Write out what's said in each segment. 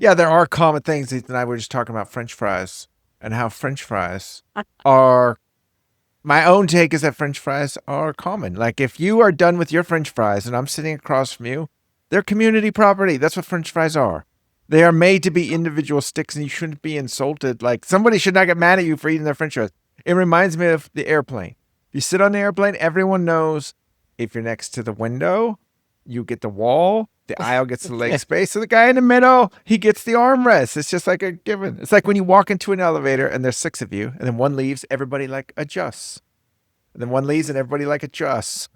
Yeah, there are common things. Ethan and I were just talking about French fries and how French fries are. My own take is that French fries are common. Like if you are done with your French fries and I'm sitting across from you, they're community property. That's what French fries are. They are made to be individual sticks, and you shouldn't be insulted. Like somebody should not get mad at you for eating their French fries. It reminds me of the airplane. If you sit on the airplane, everyone knows if you're next to the window, you get the wall. The aisle gets the leg space. So the guy in the middle, he gets the armrest. It's just like a given. It's like when you walk into an elevator and there's 6 of you, and then one leaves, everybody like adjusts. And then one leaves and everybody like adjusts.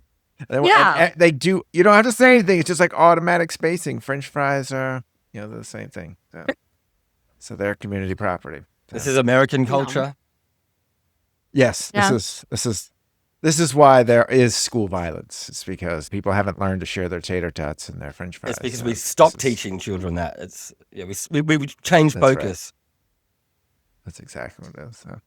And they do, you don't have to say anything. It's just like automatic spacing. French fries are, they're the same thing. So they're community property. So. This is American culture. Yes, Yeah. This is why there is school violence. It's because people haven't learned to share their tater tots and their French fries. It's because we stopped teaching children that. We changed focus. Right. That's exactly what it is. So.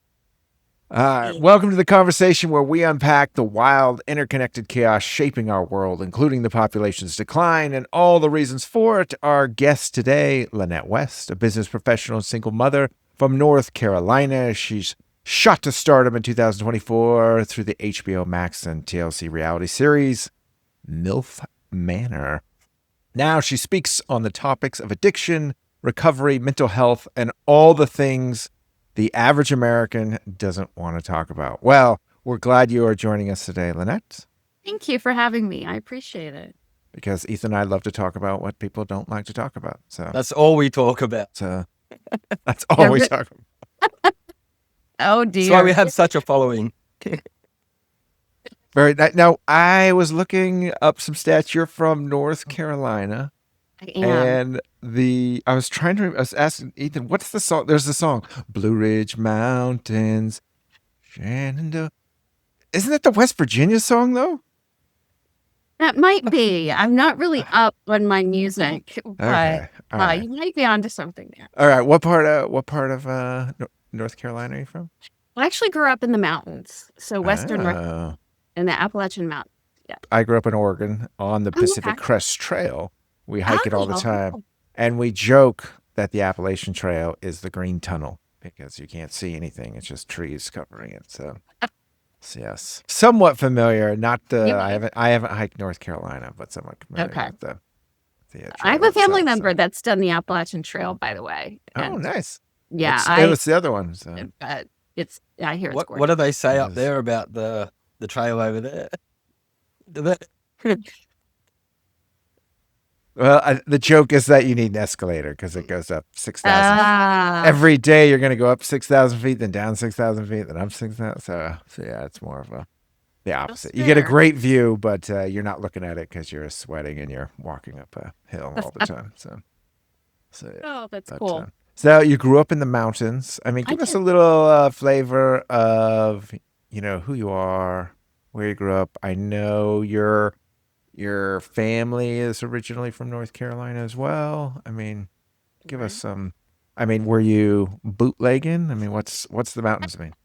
Welcome to the conversation where we unpack the wild, interconnected chaos shaping our world, including the population's decline and all the reasons for it. Our guest today, Lynette West, a business professional and single mother from North Carolina. She's shot to stardom in 2024 through the HBO Max and TLC reality series, Milf Manor. Now she speaks on the topics of addiction, recovery, mental health, and all the things the average American doesn't want to talk about. Well, we're glad you are joining us today, Lynette. Thank you for having me. I appreciate it. Because Ethan and I love to talk about what people don't like to talk about. So that's all we talk about. That's all we talk about. Oh, dear. That's why we have such a following. Now, I was looking up some stats. You're from North Carolina. I am. And I was asking Ethan, what's the song? There's the song, Blue Ridge Mountains, Shenandoah. Isn't that the West Virginia song, though? That might be. I'm not really up on my music, but Okay. Right. you might be onto something there. All right. What part of North Carolina are you from? I actually grew up in the mountains, so western North, in the Appalachian Mountains. Yeah. I grew up in Oregon on the Pacific Crest Trail. We hike it all the time. And we joke that the Appalachian Trail is the green tunnel because you can't see anything. It's just trees covering it. So yes, somewhat familiar. Not I haven't hiked North Carolina, but somewhat familiar with the trail. I have a family member that's done the Appalachian Trail, by the way. Oh, nice. Yeah. It was the other one. So. I hear it's gorgeous. What do they say up there about the trail over there? Well, the joke is that you need an escalator because it goes up 6,000. Every day you're going to go up 6,000 feet, then down 6,000 feet, then up 6,000. So yeah, it's more of the opposite. You get a great view, but you're not looking at it because you're sweating and you're walking up a hill all the time. So yeah. Oh, that's cool. So you grew up in the mountains. I mean, give us a little flavor of, who you are, where you grew up. I know your family is originally from North Carolina as well. I mean, give us some. I mean, were you bootlegging? I mean, what's the mountains mean?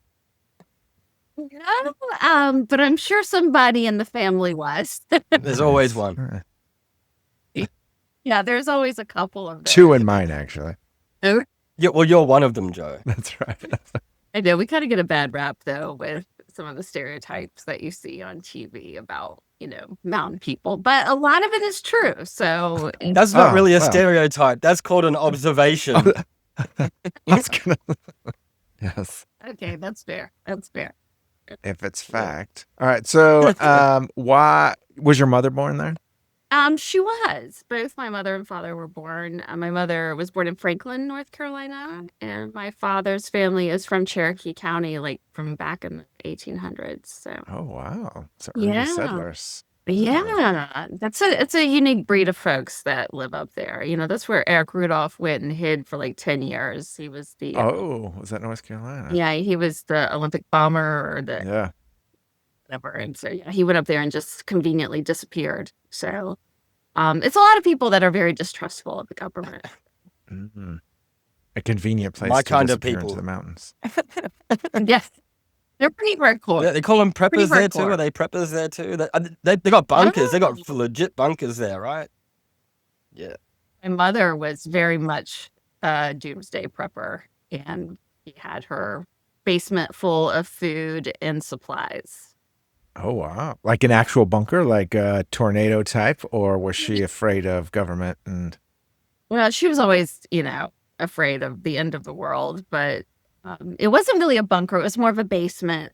No, but I'm sure somebody in the family was. There's always one. Yeah, there's always a couple of them. 2 in mine, actually. Oh. Yeah, well, you're one of them, Joe. That's right. I know we kind of get a bad rap though with some of the stereotypes that you see on TV about, mountain people, but a lot of it is true. So that's not really a stereotype. That's called an observation. Yes. Okay, that's fair. That's fair. If it's fact. All right. So, why was your mother born there? She was. Both my mother and father were born. My mother was born in Franklin, North Carolina, and my father's family is from Cherokee County, like from back in the 1800s. So. Oh wow! So early settlers. Yeah, it's a unique breed of folks that live up there. That's where Eric Rudolph went and hid for like 10 years. He was the was that North Carolina? Yeah, he was the Olympic bomber or the whatever. And so he went up there and just conveniently disappeared. So it's a lot of people that are very distrustful of the government. Mm-hmm. A convenient place My to kind of disappear people. into the mountains. Yes. They're pretty hardcore. Yeah, they call them preppers there too. Are they preppers there too? They got bunkers. They got legit bunkers there, right? Yeah. My mother was very much a doomsday prepper, and she had her basement full of food and supplies. Oh, wow. Like an actual bunker, like a tornado type, or was she afraid of government? And Well, she was always, afraid of the end of the world, but it wasn't really a bunker. It was more of a basement,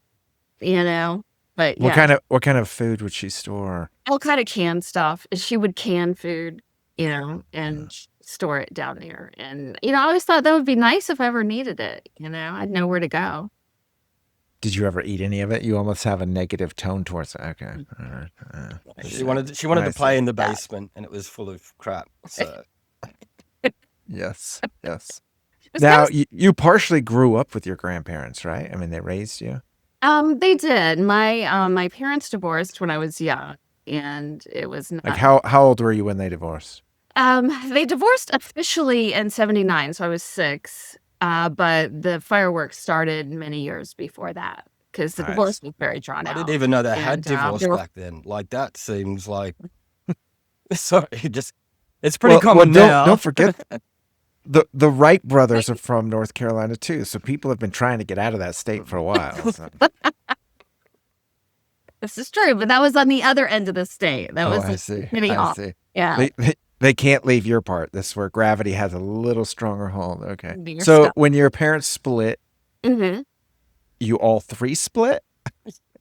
But what kind of food would she store? all kind of canned stuff. She would can food, and store it down there. And, I always thought that would be nice if I ever needed it. I'd know where to go. Did you ever eat any of it? You almost have a negative tone towards it. Okay. All right. She wanted to play in the basement, and it was full of crap. So Yes. Now, you partially grew up with your grandparents, right? I mean, they raised you. They did. My parents divorced when I was young, and it was not. Like how old were you when they divorced? They divorced officially in 1979, so I was 6. But the fireworks started many years before that because the divorce was very drawn out. I didn't even know they had divorce back then. Like that seems like sorry, it's pretty common now. Don't forget the Wright brothers are from North Carolina too, so people have been trying to get out of that state for a while. So. This is true, but that was on the other end of the state. That was I see. off. Yeah. They can't leave your part. This is where gravity has a little stronger hold. Okay. You're So stuck. when your parents split, Mm-hmm. you all 3 split?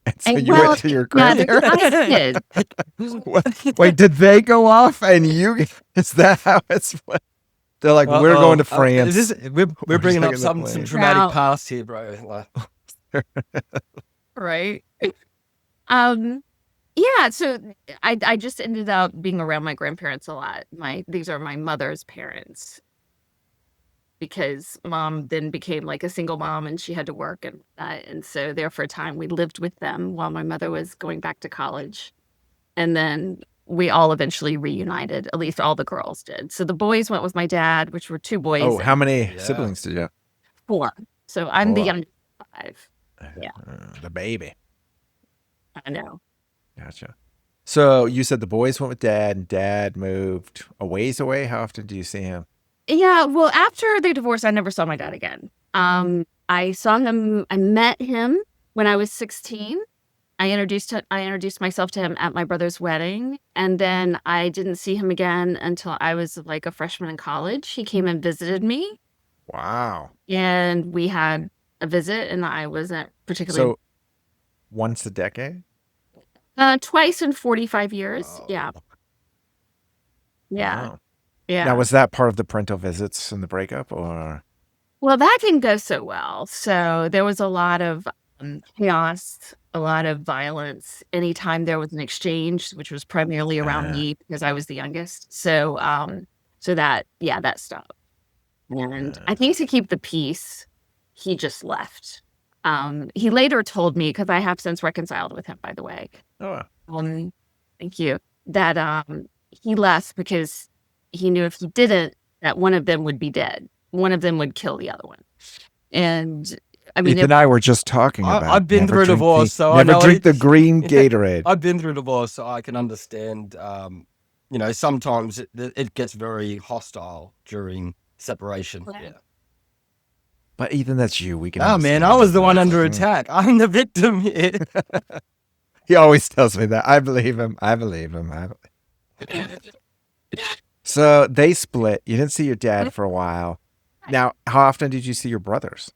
And so you Well, went to your yeah, the grandparents? guys did. Wait, did they go off and you? Is that how it split? They're like, we're going to France. We're bringing up taking the some plane. traumatic Now- past here, bro. Like, Right. Yeah, so I just ended up being around my grandparents a lot. These are my mother's parents, because mom then became like a single mom and she had to work, and so there for a time we lived with them while my mother was going back to college. And then we all eventually reunited, at least all the girls did. So the boys went with my dad, which were 2 boys. Oh, how many Yeah. siblings did you have? 4. So I'm the 4. youngest of 5. Yeah. The baby. I know. Gotcha. So you said the boys went with dad and dad moved a ways away. How often do you see him? Yeah, well, after they divorced, I never saw my dad again. I met him when I was 16. I introduced myself to him at my brother's wedding, and then I didn't see him again until I was like a freshman in college. He came and visited me, Wow. and we had a visit, and I wasn't particularly So once a decade? twice in 45 years. Oh. Yeah. Wow. Yeah. Now, was that part of the parental visits and the breakup, or? Well, that didn't go so well. So there was a lot of chaos, a lot of violence anytime there was an exchange, which was primarily around me because I was the youngest. So that stopped. And I think to keep the peace, he just left. He later told me, because I have since reconciled with him, by the way. Oh, Thank you. That he left because he knew if he didn't, that one of them would be dead. One of them would kill the other one. And I mean, Ethan and I were just talking about. I've been never through drink divorce, the- so I never know drink the it's- green Gatorade. I've been through divorce, so I can understand. Sometimes it gets very hostile during separation. Yeah. But Ethan, that's you. We can. Oh man, understand I was the one that. under attack. I'm the victim here. He always tells me that. I believe him. So they split. You didn't see your dad for a while. Now, how often did you see your brothers?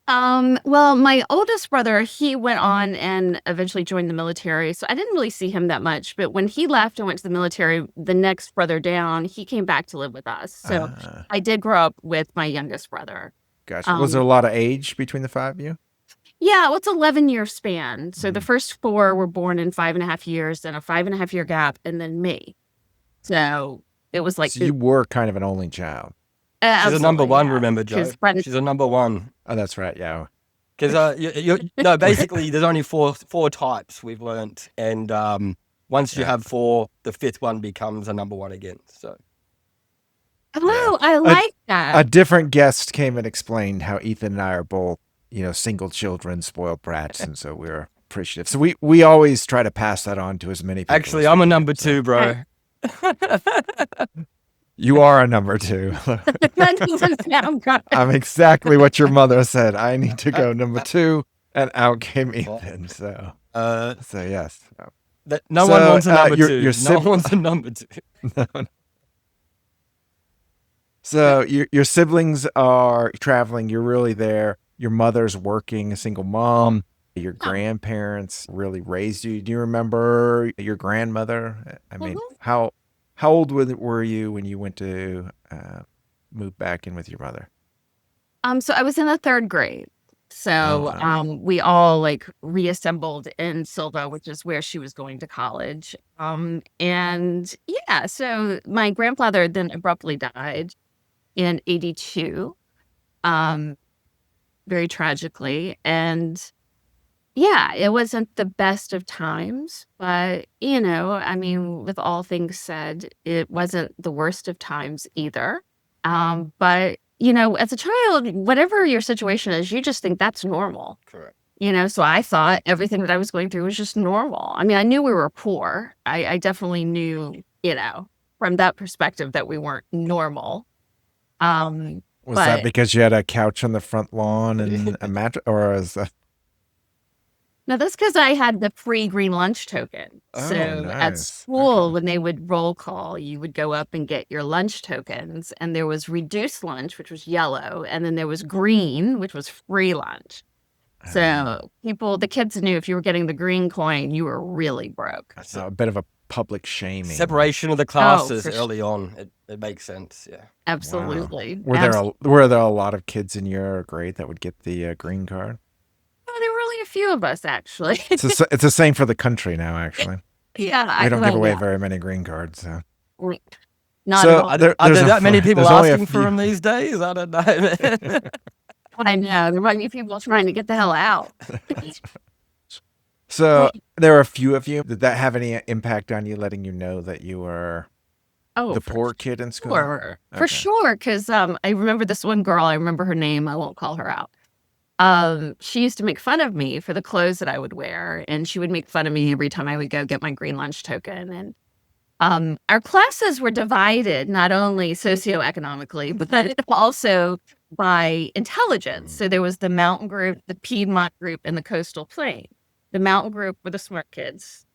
Well, my oldest brother, he went on and eventually joined the military. So I didn't really see him that much. But when he left and went to the military, the next brother down, he came back to live with us. So I did grow up with my youngest brother. Gotcha. Was there a lot of age between the 5 of you? Yeah, well, it's 11-year span. So the first 4 were born in 5.5 years, then a 5.5-year gap, and then me. So it was like So you were kind of an only child. She's a number absolutely, one, yeah. remember, Joe? 'Cause Brendan- She's a number one. Oh, that's right. Yeah. Because no, basically, there's only four types we've learnt, and once you have 4, the 5th one becomes a number one again. So Oh, I like A that. different guest came and explained how Ethan and I are both, single children, spoiled brats, and so we're appreciative. So we always try to pass that on to as many people. actually, as I'm we a can, number so. 2, bro. You are a number two. That doesn't sound good. I'm exactly what your mother said. I need to go number two, and out came Ethan. So yes. No one wants a number two. Your No one wants a number two. No. So your siblings are traveling. You're really there. Your mother's working, a single mom. Your grandparents really raised you. Do you remember your grandmother? I mean, how old were you when you went to move back in with your mother? So I was in the 3rd grade. So we all like reassembled in Silva, which is where she was going to college. And yeah, so my grandfather then abruptly died in 82, very tragically. And yeah, it wasn't the best of times, but I mean, with all things said, it wasn't the worst of times either. But as a child, whatever your situation is, you just think that's normal. Correct. So I thought everything that I was going through was just normal. I mean, I knew we were poor. I definitely knew, from that perspective that we weren't normal. Was that because you had a couch on the front lawn and a mattress, or was that? No, that's because I had the free green lunch token. So at nice. school, when they would roll call, you would go up and get your lunch tokens. And there was reduced lunch, which was yellow. And then there was green, which was free lunch. So the kids knew if you were getting the green coin, you were really broke. That's a bit of a public shaming. Separation of the classes early on. It makes sense. Yeah. Absolutely. Wow. Were there a lot of kids in your grade that would get the green card? There were only a few of us, actually. It's the same for the country now, actually. Yeah. We don't give away very many green cards. So. Not at all. Are there that many people asking for them these days? I don't know. I know. There might be people trying to get the hell out. So there were a few of you. Did that have any impact on you, letting you know that you were the poor kid in school? For sure. Because I remember this one girl. I remember her name. I won't call her out. She used to make fun of me for the clothes that I would wear, and she would make fun of me every time I would go get my green lunch token. And our classes were divided not only socioeconomically, but also by intelligence. So there was the mountain group, the Piedmont group, and the coastal plain. The mountain group were the smart kids.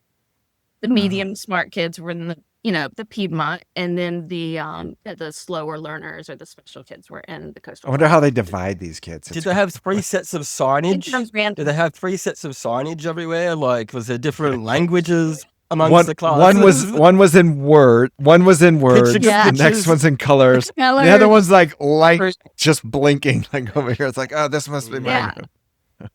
The medium smart kids were in the Piedmont, and then the slower learners or the special kids were in the coastal. I wonder how they divide these kids. Did they have 3 sets of signage? Did they have 3 sets of signage everywhere? Like, was there different languages amongst the classes? One was in words. Yeah. The next one's in colors. The other one's like light, just blinking. Like over here, it's like, oh, this must be my group.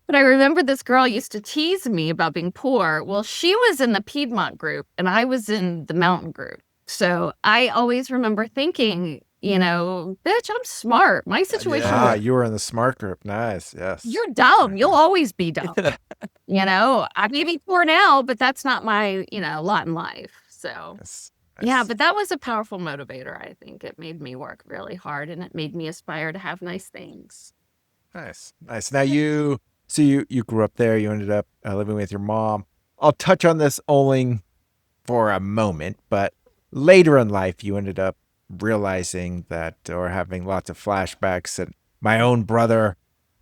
But I remember this girl used to tease me about being poor. Well, she was in the Piedmont group and I was in the mountain group. So I always remember thinking, bitch, I'm smart. My situation. You were in the smart group. Nice. Yes. You're dumb. You'll always be dumb. I may be poor now, but that's not my, lot in life. So yeah, but that was a powerful motivator. I think it made me work really hard and it made me aspire to have nice things. Nice. Now you grew up there. You ended up living with your mom. I'll touch on this only for a moment, but later in life, you ended up realizing that, or having lots of flashbacks, that my own brother,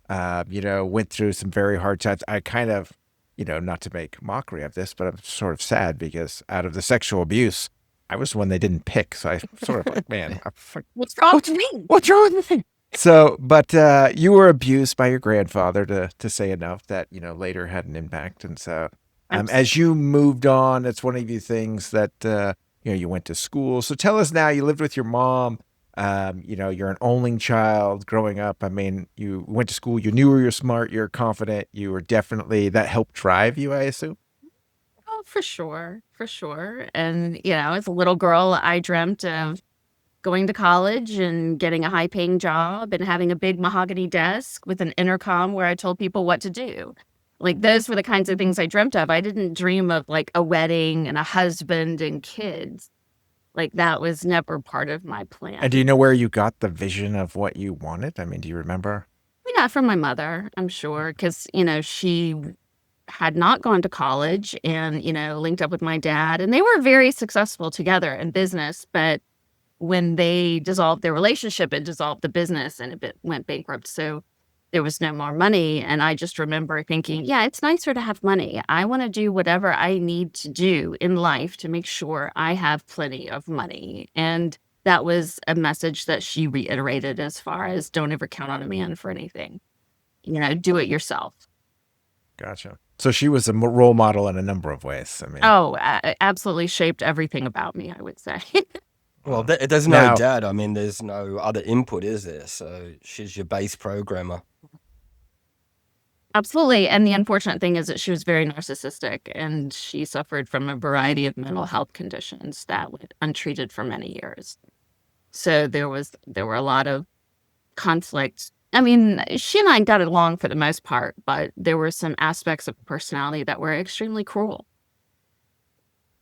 went through some very hard times. I kind of, not to make mockery of this, but I'm sort of sad because out of the sexual abuse, I was the one they didn't pick. So I sort of like, man, what's wrong with me? What's wrong with me? So, but you were abused by your grandfather, to say enough that, later had an impact. And so as you moved on, it's one of the things that, you went to school. So tell us now, you lived with your mom, you're an only child growing up. I mean, you went to school, you knew you were smart, you're confident, you were definitely, that helped drive you, I assume? Oh, for sure. And, as a little girl, I dreamt of going to college and getting a high-paying job and having a big mahogany desk with an intercom where I told people what to do. Like, those were the kinds of things I dreamt of. I didn't dream of, like, a wedding and a husband and kids. Like, that was never part of my plan. And do you know where you got the vision of what you wanted? I mean, do you remember? Yeah, from my mother, I'm sure, because, she had not gone to college and, linked up with my dad. And they were very successful together in business, but when they dissolved their relationship, it dissolved the business and it went bankrupt. So there was no more money. And I just remember thinking, yeah, it's nicer to have money. I want to do whatever I need to do in life to make sure I have plenty of money. And that was a message that she reiterated as far as don't ever count on a man for anything. Do it yourself. Gotcha. So she was a role model in a number of ways. I mean, Absolutely shaped everything about me, I would say. Well, there's no dad. I mean, there's no other input, is there? So she's your base programmer. Absolutely. And the unfortunate thing is that she was very narcissistic and she suffered from a variety of mental health conditions that went untreated for many years. So there were a lot of conflict. I mean, she and I got along for the most part, but there were some aspects of her personality that were extremely cruel.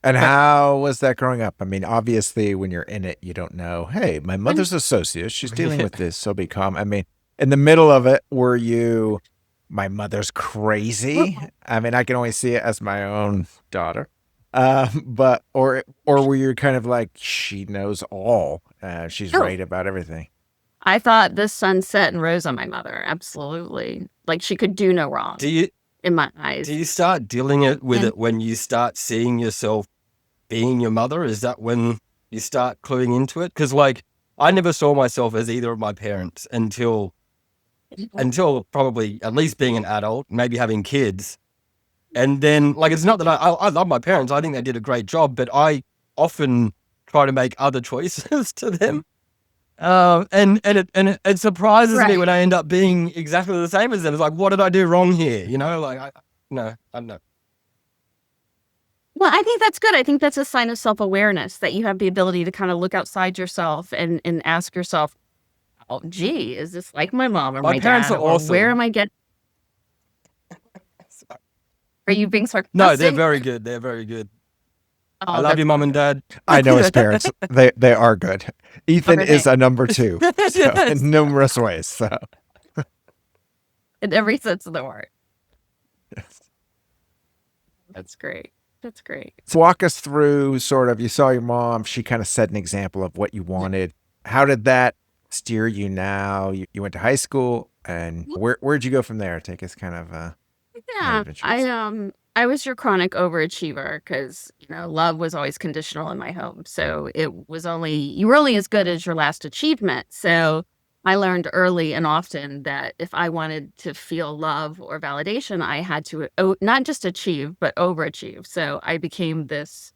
and how was that growing up? I mean, obviously, when you're in it, you don't know, hey, my mother's a sociopath. She's dealing with this, so be calm. I mean, in the middle of it, were you, my mother's crazy? I mean, I can only see it as my own daughter. But or were you kind of like, she knows all, she's No. right about everything? I thought the sun set and rose on my mother. Absolutely. Like she could do no wrong Do you in my eyes. do you start dealing with And- it when you start seeing yourself being your mother? Is that when you start cluing into it? Because like I never saw myself as either of my parents until probably at least being an adult, maybe having kids. And then like it's not that I love my parents. I think they did a great job, but I often try to make other choices to them. And it surprises me Right. when I end up being exactly the same as them. It's like, what did I do wrong here? Like I don't know. Well, I think that's good. I think that's a sign of self-awareness that you have the ability to kind of look outside yourself and ask yourself, oh, gee, is this like my mom or My my parents dad? are Or awesome. where am I getting? Are you being sarcastic? No, they're very good. They're very good. Oh, I love that's you, mom and dad. I know his parents. They are good. Ethan Okay. is a number 2 so, Yes. in numerous ways. So in every sense of the word. That's great. That's great. So walk us through sort of, you saw your mom, she kind of set an example of what you wanted. How did that steer you now? You went to high school and where'd you go from there? Take us kind of Yeah, adventures. I was your chronic overachiever because love was always conditional in my home. So you were only as good as your last achievement. So I learned early and often that if I wanted to feel love or validation, I had to not just achieve but overachieve. So I became this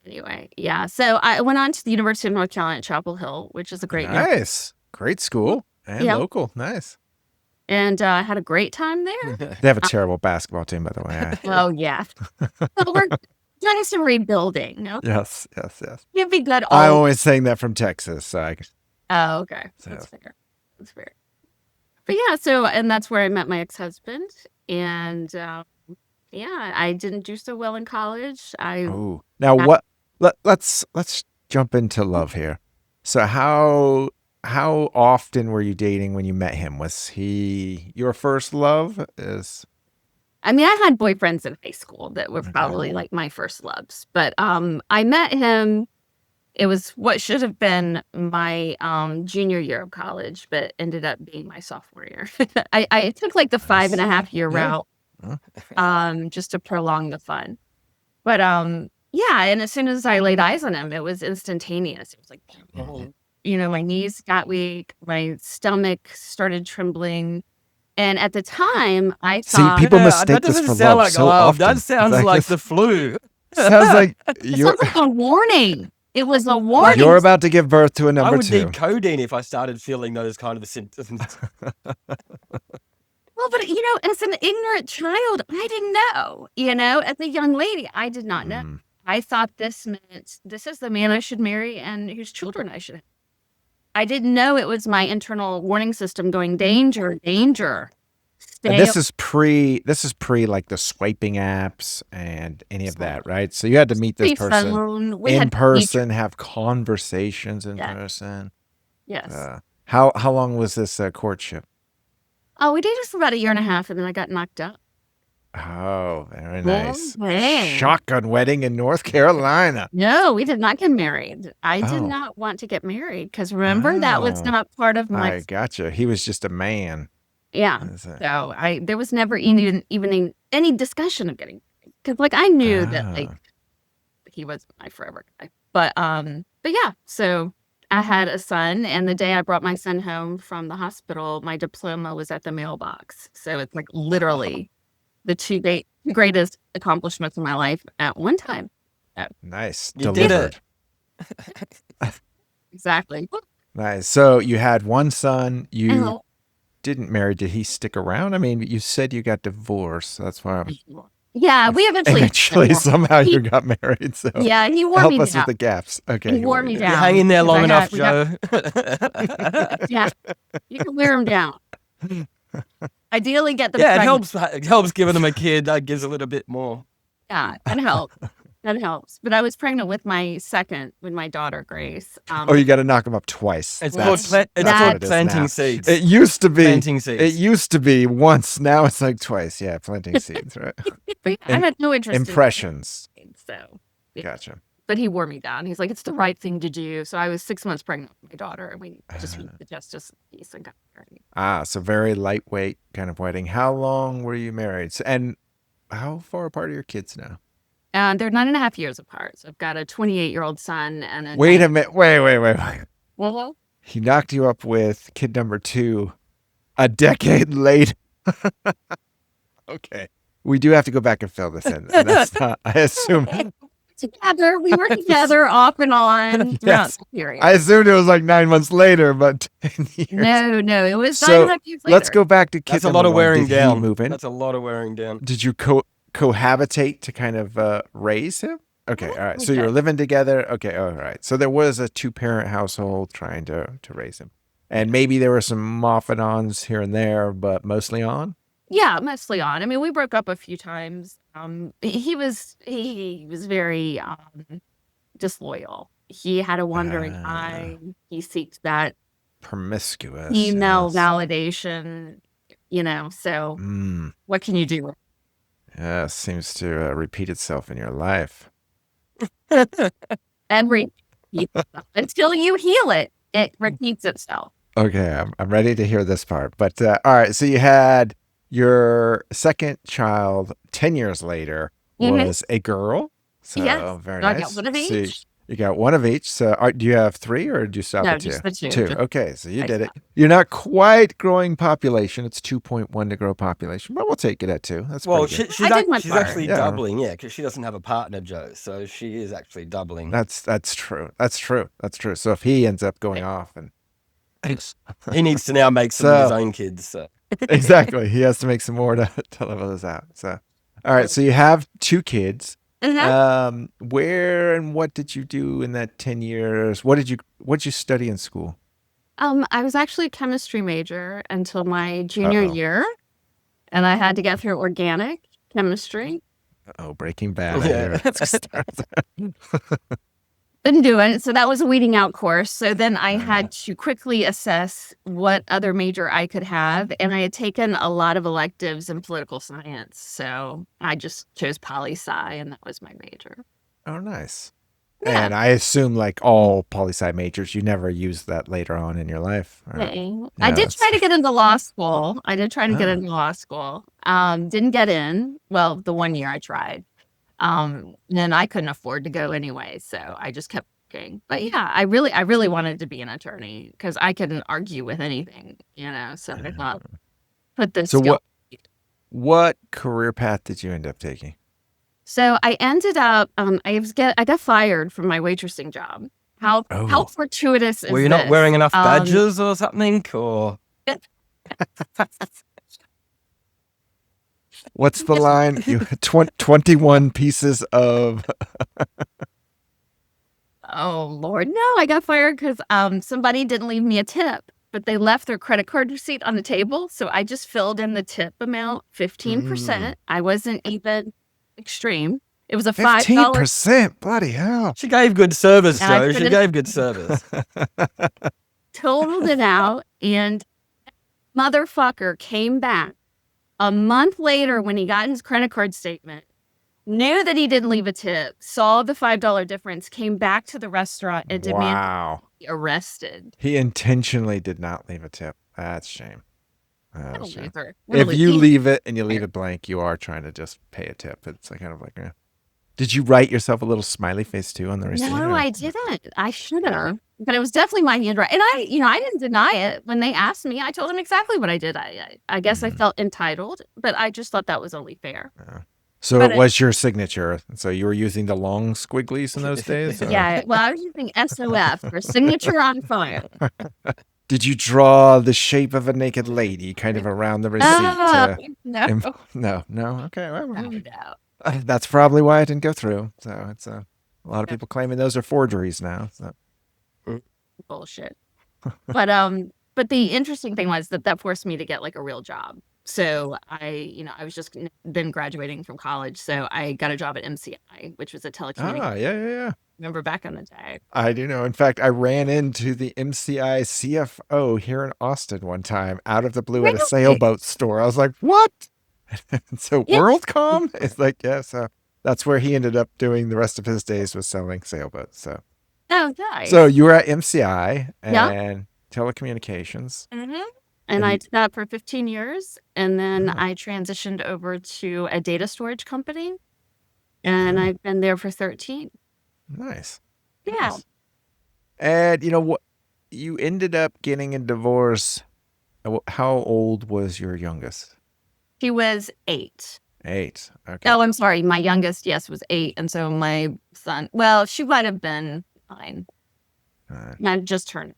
anyway. Yeah. So I went on to the University of North Carolina at Chapel Hill, which is a great Nice. Great school and Yeah. local. Nice. and I had a great time there. They have a terrible basketball team, by the way. Well, yeah. So we're doing some rebuilding. No, Yes. can't be good. I'm All. always saying that from Texas. So Oh, okay. So- That's fair. That's fair. But yeah, and that's where I met my ex-husband. And yeah, I didn't do so well in college. Now what? Let's jump into love here. So how often were you dating when you met him? Was he your first love? I mean, I had boyfriends in high school that were probably like my first loves. But I met him. It was what should have been my junior year of college, but ended up being my sophomore year. I took like the 5.5-year route just to prolong the fun. But yeah, and as soon as I laid eyes on him, it was instantaneous. It was like, my knees got weak, my stomach started trembling. And at the time, I See, thought, people Yeah, mistake that this doesn't for sound love like so love. often. That sounds like the flu. Sounds like it you're sounded like a warning. It was a warning. you're about to give birth to a I number would 2. need codeine if I started feeling those kind of symptoms. Well, but as an ignorant child, I didn't know. As a young lady, I did not know. Mm. I thought this meant this is the man I should marry and whose children I should have. I didn't know it was my internal warning system going, danger, danger. And this is pre like the swiping apps and any of that, right? So you had to meet this person in person, have conversations in Yeah. person. Yes. How long was this courtship? Oh, we dated for about 1.5 years and then I got knocked up. Oh, very Well, nice. hey. Shotgun wedding in North Carolina. No, we did not get married. I did Oh. not want to get married because remember that was Oh. not part of my I gotcha. He was just a man. yeah. Is it? So there was never even any discussion of getting married because like I knew that like Ah. he was my forever guy. But yeah. So I had a son, and the day I brought my son home from the hospital, my diploma was at the mailbox. So it's like literally the two greatest accomplishments of my life at one time. Nice. You did Delivered. it. Exactly. Nice. So you had one son. You Hello. didn't marry. Did he stick around? I mean, you said you got divorced. So that's why I'm Yeah, we eventually somehow He- you got married. So Yeah, he wore help me us down. with the gaps. Okay. He wore me You're down. hanging there long enough, we Joe. Yeah, you can wear him down. Ideally, get them. Yeah, pregnant. it helps giving them a kid. That gives a little bit more. Yeah, that helps. That helps. But I was pregnant with my daughter Grace. Oh, you got to knock them up twice. It's That's- called what it is planting now. seeds. It used to be. Planting seeds. It used to be once. Now it's like twice. Yeah, planting seeds, right? But I had no interest Impressions. in so. Yeah. Gotcha. But he wore me down. He's like, it's the right thing to do. So I was 6 months pregnant with my daughter, and we just went to the justice of the peace and got married. Ah, so very lightweight kind of wedding. How long were you married? And how far apart are your kids now? And they're 9.5 years apart. So I've got a 28-year-old son and a Wait a minute. Wait. Well, He knocked you up with kid number 2 a decade later. Okay. We do have to go back and fill this in. And that's not, I assume. together. We were together off and on throughout Yes. the period. I assumed it was like 9 months later, but 10 years. No, it was So, 9.5 years later. Let's go back to kid That's a number lot of 1. wearing Did he down. move in? That's a lot of wearing down. Did you cohabitate to kind of raise him? Okay, all right. So you were Okay. living together. Okay, all right. So there was a 2-parent household trying to raise him, and maybe there were some off and ons here and there, but mostly on. Yeah, mostly on. I mean, we broke up a few times. He was very disloyal. He had a wandering eye. He seeks that Promiscuous. email yes. validation, so Mm, what can you do? yeah, seems to repeat itself in your life. Every until you heal it, it repeats itself. Okay, I'm ready to hear this part. But all right, so you had your second child 10 years later Mhm. was a girl. So Yes, very I nice. got one of So each. you got one of each. So do you have 3 or do you stop No, at 2? just the two. 2. Just- Okay, so you I did it. stopped. You're not quite growing population. It's 2.1 to grow population, but we'll take it at 2. That's Well, pretty good. she's I did my she's part. actually Yeah. doubling, yeah, because she doesn't have a partner, Joe. So she is actually doubling. That's true. That's true. So if he ends up going off and He needs to now make some of his So- own kids. So. exactly, he has to make some more to level this out. So all right, so you have 2 kids. Mhm. Where and what did you do in that 10 years? What did you study in school? I was actually a chemistry major until my junior Uh-oh. year, and I had to get through organic chemistry. Oh, Breaking Bad. I Yeah. hear it. Didn't do it. So that was a weeding out course. So then I had to quickly assess what other major I could have. And I had taken a lot of electives in political science. So I just chose poli-sci, and that was my major. Oh, nice. Yeah. And I assume, like all poli-sci majors, you never use that later on in your life. Or- Okay. Yeah, I did that's- try to get into law school. Didn't get in. Well, the 1 year I tried. And I couldn't afford to go anyway, so I just kept working. But yeah, I really wanted to be an attorney because I couldn't argue with anything, So I thought, put this. So skill- what career path did you end up taking? So I ended up. I got fired from my waitressing job. How Oh. fortuitous is Were you not this? wearing enough badges or something? Or What's the line? You had 21 pieces of. Oh Lord, no! I got fired because somebody didn't leave me a tip, but they left their credit card receipt on the table, so I just filled in the tip amount, 15%. I wasn't even extreme. It was a $5. 15%. Bloody hell. she gave good service, And I Joe. She couldn't- gave good service. Totaled it out, and motherfucker came back A month later, when he got his credit card statement, knew that he didn't leave a tip, saw the $5 difference, came back to the restaurant and demanded Wow. to be arrested. He intentionally did not leave a tip. That's a shame. What a That's a shame. loser. If you leave it and you leave it blank, you are trying to just pay a tip. It's like kind of like, Did you write yourself a little smiley face too on the receipt? No, I didn't. I should have. But it was definitely my handwriting. And I didn't deny it. When they asked me, I told them exactly what I did. I guess I felt entitled, but I just thought that was only fair. So But it was your signature. So you were using the long squigglies in those days? Or? Yeah. Well, I was using SOF for signature on file. Did you draw the shape of a naked lady kind of around the receipt? No. No. Okay. Well, No. that's probably why it didn't go through. So it's a lot of people claiming those are forgeries now. So. Bullshit. But the interesting thing was that forced me to get like a real job. So I was just then graduating from college. So I got a job at MCI, which was a telecommunications. Yeah. Remember back in the day? I do know. In fact, I ran into the MCI CFO here in Austin one time out of the blue at a sailboat store. I was like, what? So WorldCom? It's like, yeah. So that's where he ended up doing the rest of his days, was selling sailboats. So. Oh, nice. So you were at MCI and telecommunications. Mm-hmm. And I did that for 15 years. And then I transitioned over to a data storage company. And I've been there for 13. Nice. Yeah. Nice. And you know what? You ended up getting a divorce. How old was your youngest? She was 8. 8. Okay. Oh, I'm sorry. My youngest, yes, was 8. And so my son, well, she might have been 9. Not just turning.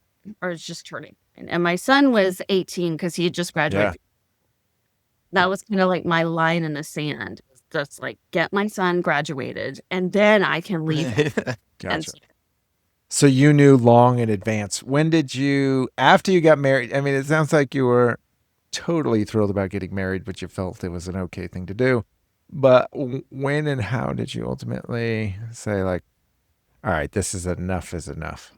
And my son was 18 because he had just graduated. Yeah. That was kind of like my line in the sand. Just like, get my son graduated, and then I can leave. Gotcha. So you knew long in advance. When did you, after you got married? I mean, it sounds like you were totally thrilled about getting married, but you felt it was an okay thing to do. But when and how did you ultimately say, like, all right, this is enough is enough?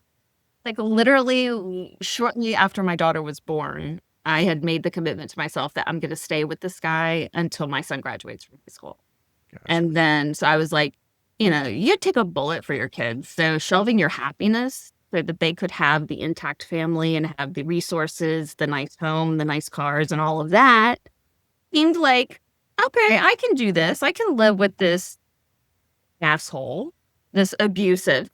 Like literally shortly after my daughter was born, I had made the commitment to myself that I'm going to stay with this guy until my son graduates from high school. Gotcha. And then, so I was like, you take a bullet for your kids. So shelving your happiness so that they could have the intact family and have the resources, the nice home, the nice cars, and all of that seemed like, okay, I can do this. I can live with this asshole, this abusive.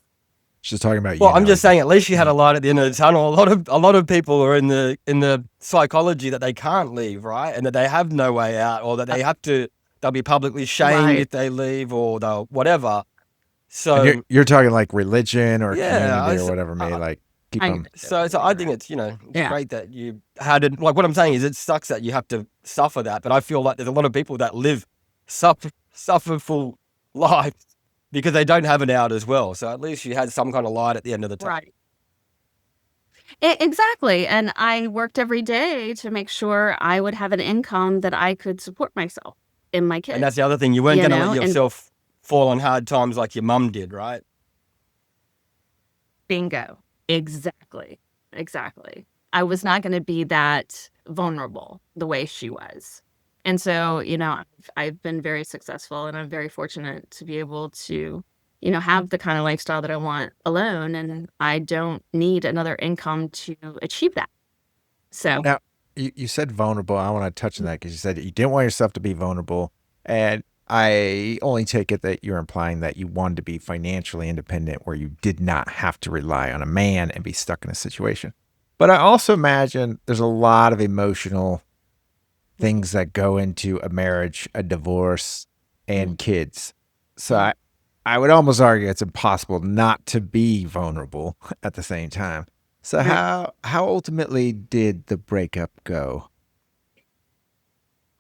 She's talking about you. Well, I'm just saying, at least she had a light at the end of the tunnel. A lot of people are in the psychology that they can't leave, right? And that they have no way out, or that they'll be publicly shamed if they leave, or they'll whatever. So and you're talking like religion or community or whatever may like keep them. So I think it's great that you had it. Like what I'm saying is, it sucks that you have to suffer that, but I feel like there's a lot of people that live sufferful lives because they don't have an out as well. So at least you had some kind of light at the end of the tunnel. Right. Exactly. And I worked every day to make sure I would have an income that I could support myself and my kids. And that's the other thing. You weren't going to let yourself fall on hard times like your mum did, right? Bingo. Exactly. I was not going to be that vulnerable the way she was. And so, I've been very successful, and I'm very fortunate to be able to, have the kind of lifestyle that I want alone. And I don't need another income to achieve that. So now you said vulnerable. I want to touch on that because you said you didn't want yourself to be vulnerable. And I only take it that you're implying that you wanted to be financially independent where you did not have to rely on a man and be stuck in a situation. But I also imagine there's a lot of emotional things that go into a marriage, a divorce, and kids. So I would almost argue it's impossible not to be vulnerable at the same time. So how ultimately did the breakup go?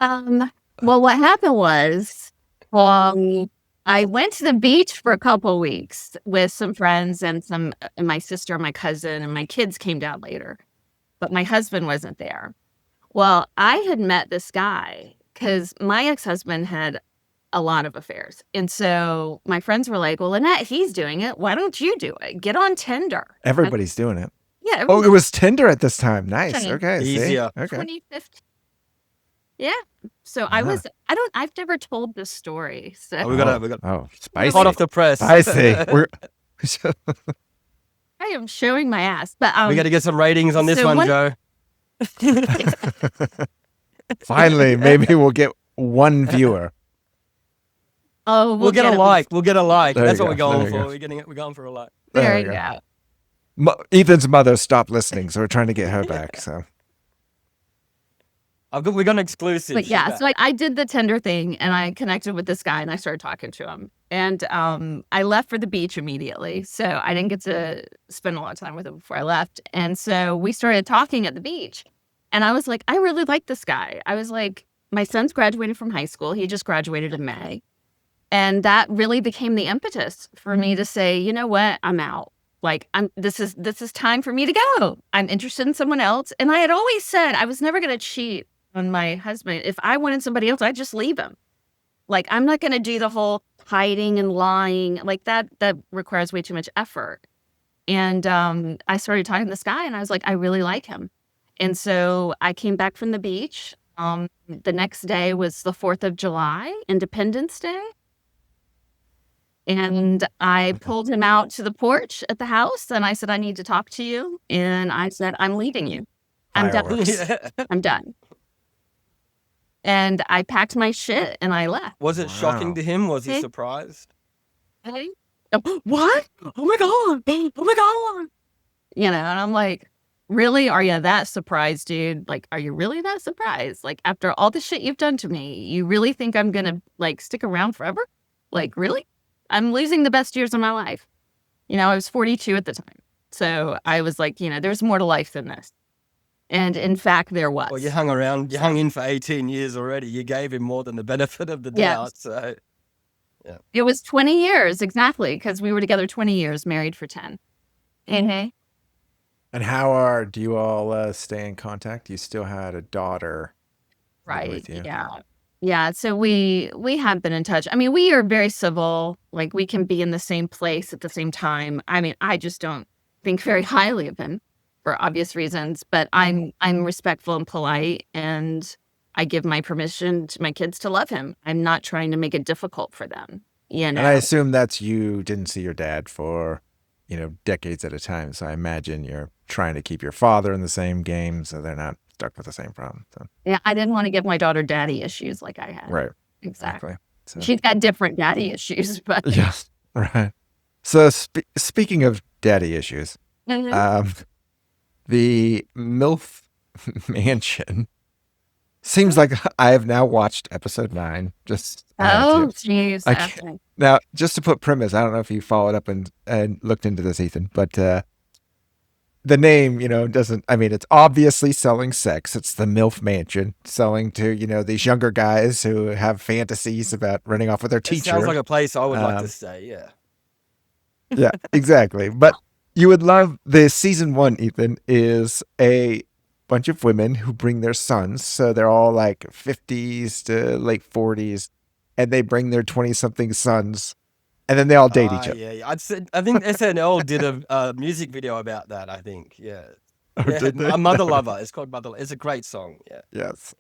Well, what happened was, I went to the beach for a couple of weeks with some friends and my sister, my cousin, and my kids came down later, but my husband wasn't there. Well, I had met this guy because my ex-husband had a lot of affairs. And so my friends were like, well, Lynette, he's doing it. Why don't you do it? Get on Tinder. Everybody's doing it. Yeah. Oh, it was Tinder at this time. Nice. Okay. Easier. Okay. 2015. Yeah. So I've never told this story. So Oh, we got spicy. hot off the press. Spicy. I am showing my ass. But we got to get some ratings on this so one, one- Joe. Finally, maybe we'll get one viewer. Oh, We'll get a like. We'll get a like. There That's you what we're go. going There for. you We're going for a like. There we you go. go. Ethan's mother stopped listening, so we're trying to get her back. So We got an exclusive. But yeah, She's so I did the Tinder thing and I connected with this guy and I started talking to him. And I left for the beach immediately. So I didn't get to spend a lot of time with him before I left. And so we started talking at the beach. And I was like, I really like this guy. I was like, my son's graduated from high school. He just graduated in May. And that really became the impetus for me to say, you know what, I'm out. Like, this is time for me to go. I'm interested in someone else. And I had always said I was never going to cheat on my husband. If I wanted somebody else, I'd just leave him. Like, I'm not going to do the whole hiding and lying. Like, that requires way too much effort. And I started talking to this guy and I was like, I really like him. And so I came back from the beach. The next day was the 4th of July, Independence Day. And I pulled him out to the porch at the house and I said, I need to talk to you. And I said, I'm leaving you. I'm done. Fireworks. I'm done. And I packed my shit and I left. Was it shocking to him? Was he Hey. surprised? What? Oh my God. Oh my God. And I'm like, really? Are you that surprised, dude? Like, are you really that surprised? Like, after all the shit you've done to me, you really think I'm going to like stick around forever? Like, really? I'm losing the best years of my life. I was 42 at the time. So I was like, there's more to life than this. And in fact, there was. Well, you hung in for 18 years already. You gave him more than the benefit of the Yeah. doubt. So, It was 20 years, exactly, because we were together 20 years, married for 10. Mm-hmm. And how do you all stay in contact? You still had a daughter, Right. with you. Yeah. So we have been in touch. I mean, we are very civil. Like, we can be in the same place at the same time. I mean, I just don't think very highly of him for obvious reasons, but I'm respectful and polite, and I give my permission to my kids to love him. I'm not trying to make it difficult for them. And I assume that's you didn't see your dad for, decades at a time. So I imagine you're trying to keep your father in the same game so they're not stuck with the same problem. So. Yeah, I didn't want to give my daughter daddy issues like I had. Right. Exactly. So. She's got different daddy issues, but yes, right. So speaking of daddy issues, the Milf Mansion seems like I have now watched episode 9. jeez. Okay. Now, just to put premise, I don't know if you followed up and looked into this, Ethan, but the name, it's obviously selling sex. It's the Milf Mansion, selling to, these younger guys who have fantasies about running off with their teacher. Sounds like a place I would like to stay, yeah. Yeah, exactly. But you would love the season 1, Ethan, is a bunch of women who bring their sons. So they're all like 50s to late 40s, and they bring their 20-something sons, and then they all date each other. Yeah. I think SNL did a music video about that, I think. Yeah. Oh, did they? A Mother Lover. It's called Mother Lover. It's a great song. Yeah. Yes.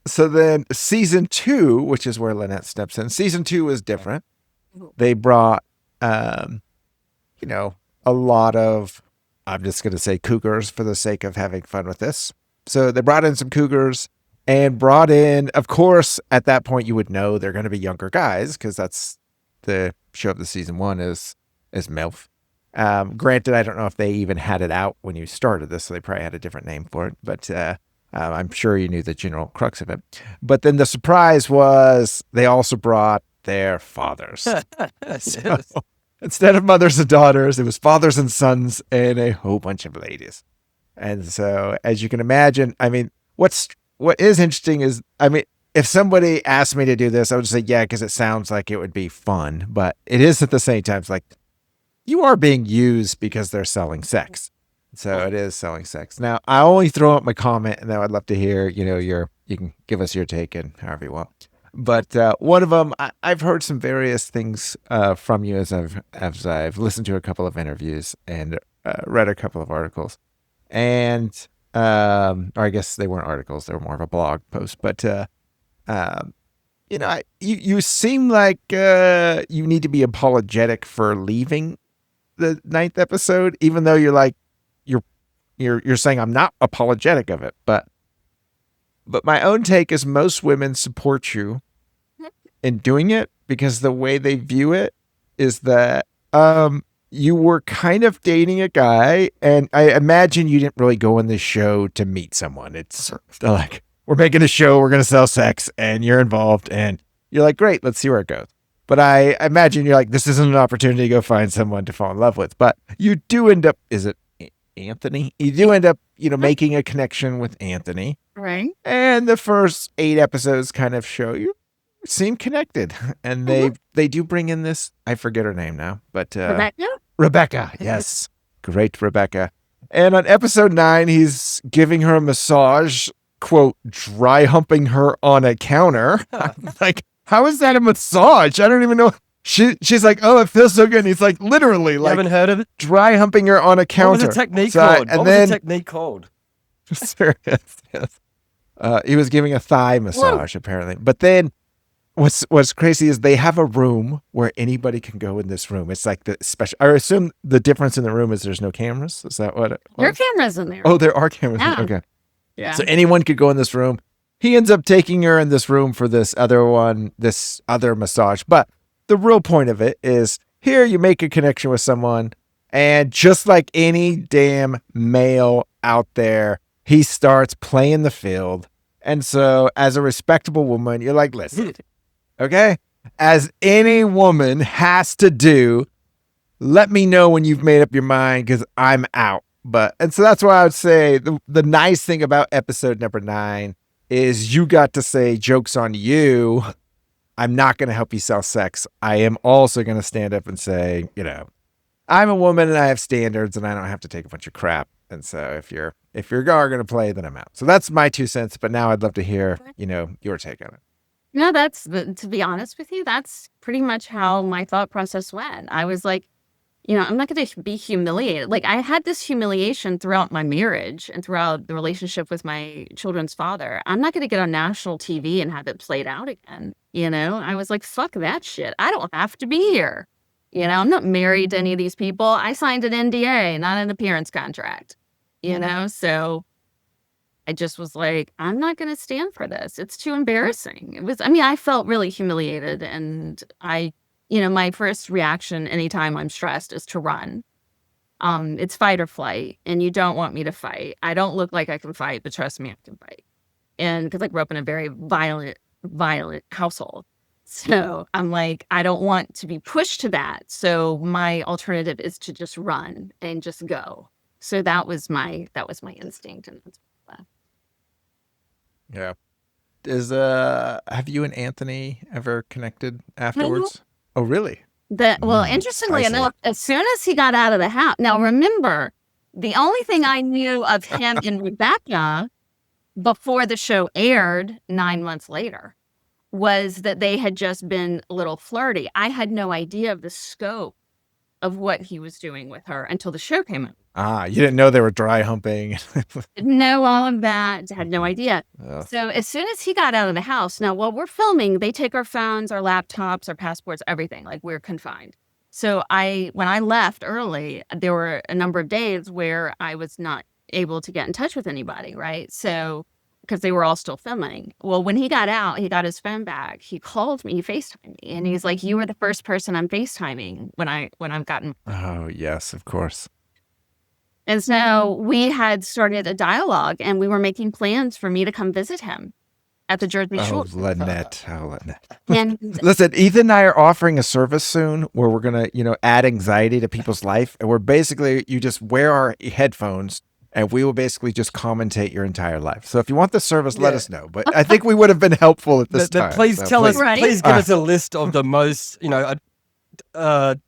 So then season 2, which is where Lynette steps in, season 2 is different. They brought, a lot of, I'm just going to say cougars for the sake of having fun with this. So they brought in some cougars and brought in, of course, at that point you would know they're going to be younger guys because that's the show of the season 1 is MILF. Granted, I don't know if they even had it out when you started this, so they probably had a different name for it, but I'm sure you knew the general crux of it. But then the surprise was they also brought their fathers. So, instead of mothers and daughters, it was fathers and sons and a whole bunch of ladies. And so, as you can imagine, what is interesting is, if somebody asked me to do this, I would say, yeah, because it sounds like it would be fun. But it is at the same time, it's like, you are being used because they're selling sex. So it is selling sex. Now, I only throw up my comment, and then I'd love to hear, you can give us your take and however you want. But one of them, I've heard some various things from you as I've listened to a couple of interviews and read a couple of articles. And, or I guess they weren't articles, they were more of a blog post. But You seem like you need to be apologetic for leaving the 9th episode, even though you're saying I'm not apologetic of it, but my own take is most women support you in doing it because the way they view it is that you were kind of dating a guy, and I imagine you didn't really go on this show to meet someone. It's like, we're making a show, we're going to sell sex, and you're involved, and you're like, great, let's see where it goes. But I imagine you're like, this isn't an opportunity to go find someone to fall in love with. But you do end up, is it Anthony? You do end up, making a connection with Anthony. Right. And the first 8 episodes kind of show you seem connected. And they do bring in this, I forget her name now, but Rebecca, yes. Great Rebecca. And on episode 9, he's giving her a massage, quote, dry humping her on a counter. Like, how is that a massage? I don't even know. She's like, oh, it feels so good. And he's like, literally, You haven't heard of it? dry humping her on a counter. What was the technique called? And What then, was the technique called? Serious, yes. He was giving a thigh massage, apparently. But then what's crazy is they have a room where anybody can go in this room. It's like the special. I assume the difference in the room is there's no cameras. Is that what it was? There are cameras in there. Oh, there are cameras. Yeah. Okay. Yeah. So anyone could go in this room. He ends up taking her in this room for this other massage. But the real point of it is here you make a connection with someone, and just like any damn male out there, he starts playing the field. And so as a respectable woman, you're like, listen, okay, as any woman has to do, let me know when you've made up your mind because I'm out. And so that's why I would say the nice thing about episode number 9 is you got to say, joke's on you. I'm not going to help you sell sex. I am also going to stand up and say, I'm a woman and I have standards and I don't have to take a bunch of crap. And so if you're going to play, then I'm out. So that's my 2 cents. But now I'd love to hear, your take on it. No, to be honest with you, that's pretty much how my thought process went. I was like, I'm not going to be humiliated. Like, I had this humiliation throughout my marriage and throughout the relationship with my children's father. I'm not going to get on national TV and have it played out again. I was like, fuck that shit. I don't have to be here. I'm not married to any of these people. I signed an NDA, not an appearance contract. So I just was like, I'm not going to stand for this. It's too embarrassing. I felt really humiliated, and my first reaction anytime I'm stressed is to run. It's fight or flight, and you don't want me to fight. I don't look like I can fight, but trust me, I can fight. And because I grew up in a very violent household. So I'm like, I don't want to be pushed to that. So my alternative is to just run and just go. So that was my instinct. And that's what I left. Yeah. Have you and Anthony ever connected afterwards? Oh, really? Interestingly enough, as soon as he got out of the house, now remember, the only thing I knew of him and Rebecca before the show aired 9 months later was that they had just been a little flirty. I had no idea of the scope of what he was doing with her until the show came out. You didn't know they were dry humping. Didn't know all of that. Had no idea. So as soon as he got out of the house, now while we're filming, they take our phones, our laptops, our passports, everything. Like, we're confined. So when I left early, there were a number of days where I was not able to get in touch with anybody, right? So because they were all still filming. Well, when he got out, he got his phone back. He called me, he FaceTimed me, and he's like, "You were the first person I'm FaceTiming when I've gotten." Oh, yes, of course. And so we had started a dialogue, and we were making plans for me to come visit him at the Jersey Shore. Lynette. And listen, Ethan and I are offering a service soon where we're going to, add anxiety to people's life. And we're basically, you just wear our headphones and we will basically just commentate your entire life. So if you want the service, let us know. But I think we would have been helpful at this time. Please tell us, please give us a list of the most,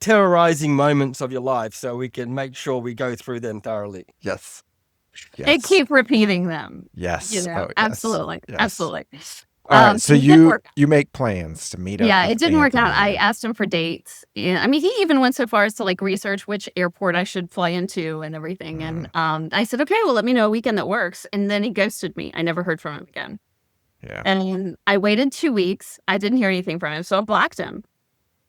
terrorizing moments of your life so we can make sure we go through them thoroughly. Yes. They keep repeating them. Yes. Yes. Absolutely. Yes. Absolutely. All right, so you make plans to meet up. Yeah, it didn't work out. Anthony. I asked him for dates. Yeah, he even went so far as to research which airport I should fly into and everything. And I said, okay, well, let me know a weekend that works. And then he ghosted me. I never heard from him again. Yeah. And I waited 2 weeks. I didn't hear anything from him, so I blocked him.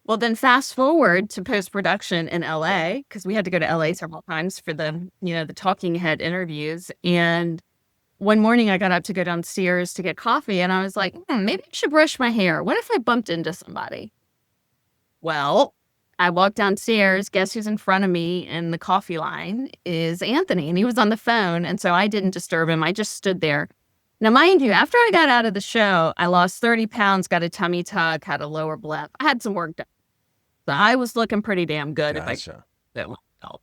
Well, then fast forward to post-production in LA, because we had to go to LA several times for the talking head interviews. And one morning I got up to go downstairs to get coffee, and I was like, maybe I should brush my hair. What if I bumped into somebody? Well, I walked downstairs. Guess who's in front of me in the coffee line is Anthony, and he was on the phone. And so I didn't disturb him. I just stood there. Now, mind you, after I got out of the show, I lost 30 pounds, got a tummy tuck, had a lower blip. I had some work done. So I was looking pretty damn good Gotcha. that would help.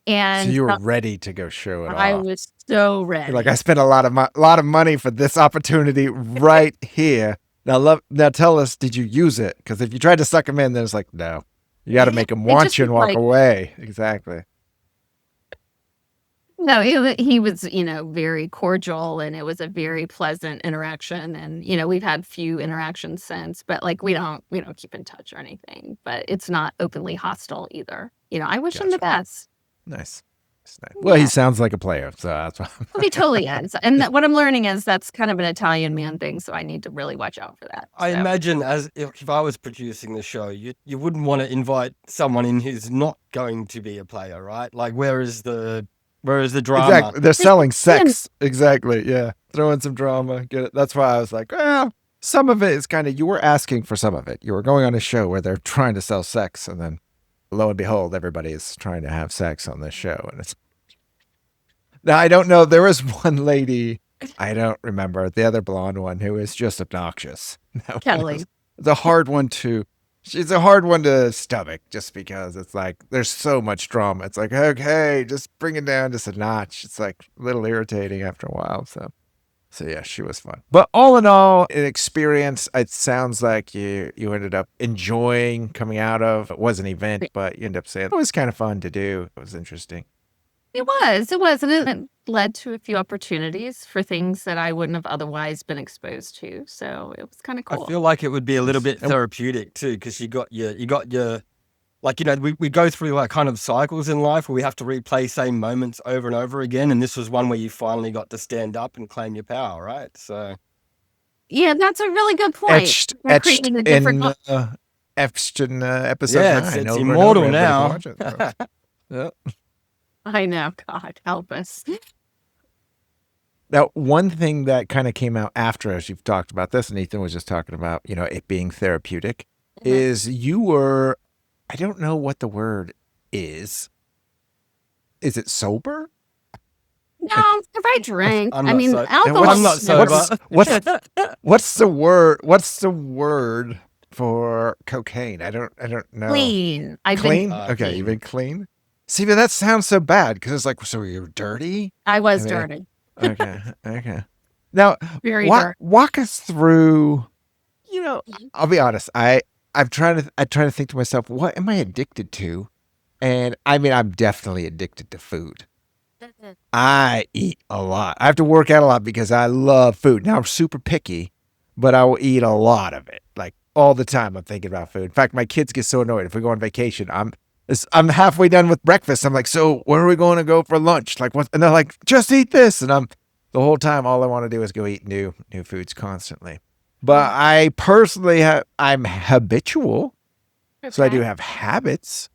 So And you were ready to go show it I off. was so ready. You're like, I spent a lot of money for this opportunity right here. Now tell us, did you use it? Because if you tried to suck him in, then it's like, no. You got to make him want you and walk away. Exactly. No, he was, very cordial, and it was a very pleasant interaction. And, we've had few interactions since, but like, we don't keep in touch or anything, but it's not openly hostile either. I wish him the best. Nice. Well, he sounds like a player, so that's why. Well, he totally is. And what I'm learning is that's kind of an Italian man thing, so I need to really watch out for that. I imagine if I was producing the show, you wouldn't want to invite someone in who's not going to be a player, right? Like, where is the drama? Exactly. They're selling sex. Exactly. Yeah. Throw in some drama. Get it. That's why I was like, well, some of it is kind of, you were asking for some of it. You were going on a show where they're trying to sell sex, and then lo and behold, everybody is trying to have sex on this show. And it's, now I don't know. There was one lady, I don't remember, the other blonde one, who is just obnoxious. Kelly. It's a hard one she's a hard one to stomach, just because it's like, there's so much drama. It's like, okay, just bring it down just a notch. It's like a little irritating after a while. So yeah, she was fun. But all in all, an experience, it sounds like you ended up enjoying coming out of. It was an event, but you ended up saying it was kind of fun to do. It was interesting. It was. And it led to a few opportunities for things that I wouldn't have otherwise been exposed to. So it was kind of cool. I feel like it would be a little bit therapeutic too, because you got your like, we go through like kind of cycles in life where we have to replay same moments over and over again. And this was one where you finally got to stand up and claim your power, right? So. Yeah, that's a really good point. Etched in episode 9. It's immortal now. Yeah. I know. God, help us. Now, one thing that kind of came out after, as you've talked about this, and Ethan was just talking about, it being therapeutic, is you were, I don't know what the word is. Is it sober? No, if I drink, alcohol. I'm not sober. What's the word? What's the word for cocaine? I don't know. Clean. Clean? Okay, you've been clean? See, but that sounds so bad, because it's like, so you're dirty? I was dirty. Okay. Now, Very dirty. Walk us through, I'll be honest, I try to think to myself, what am I addicted to? And I'm definitely addicted to food. I eat a lot. I have to work out a lot because I love food. Now, I'm super picky, but I will eat a lot of it. Like, all the time I'm thinking about food. In fact, my kids get so annoyed. If we go on vacation, I'm halfway done with breakfast. I'm like, so where are we going to go for lunch? Like, what? And they're like, just eat this. And the whole time, all I want to do is go eat new foods constantly. But I personally I'm habitual. Okay. So I do have habits,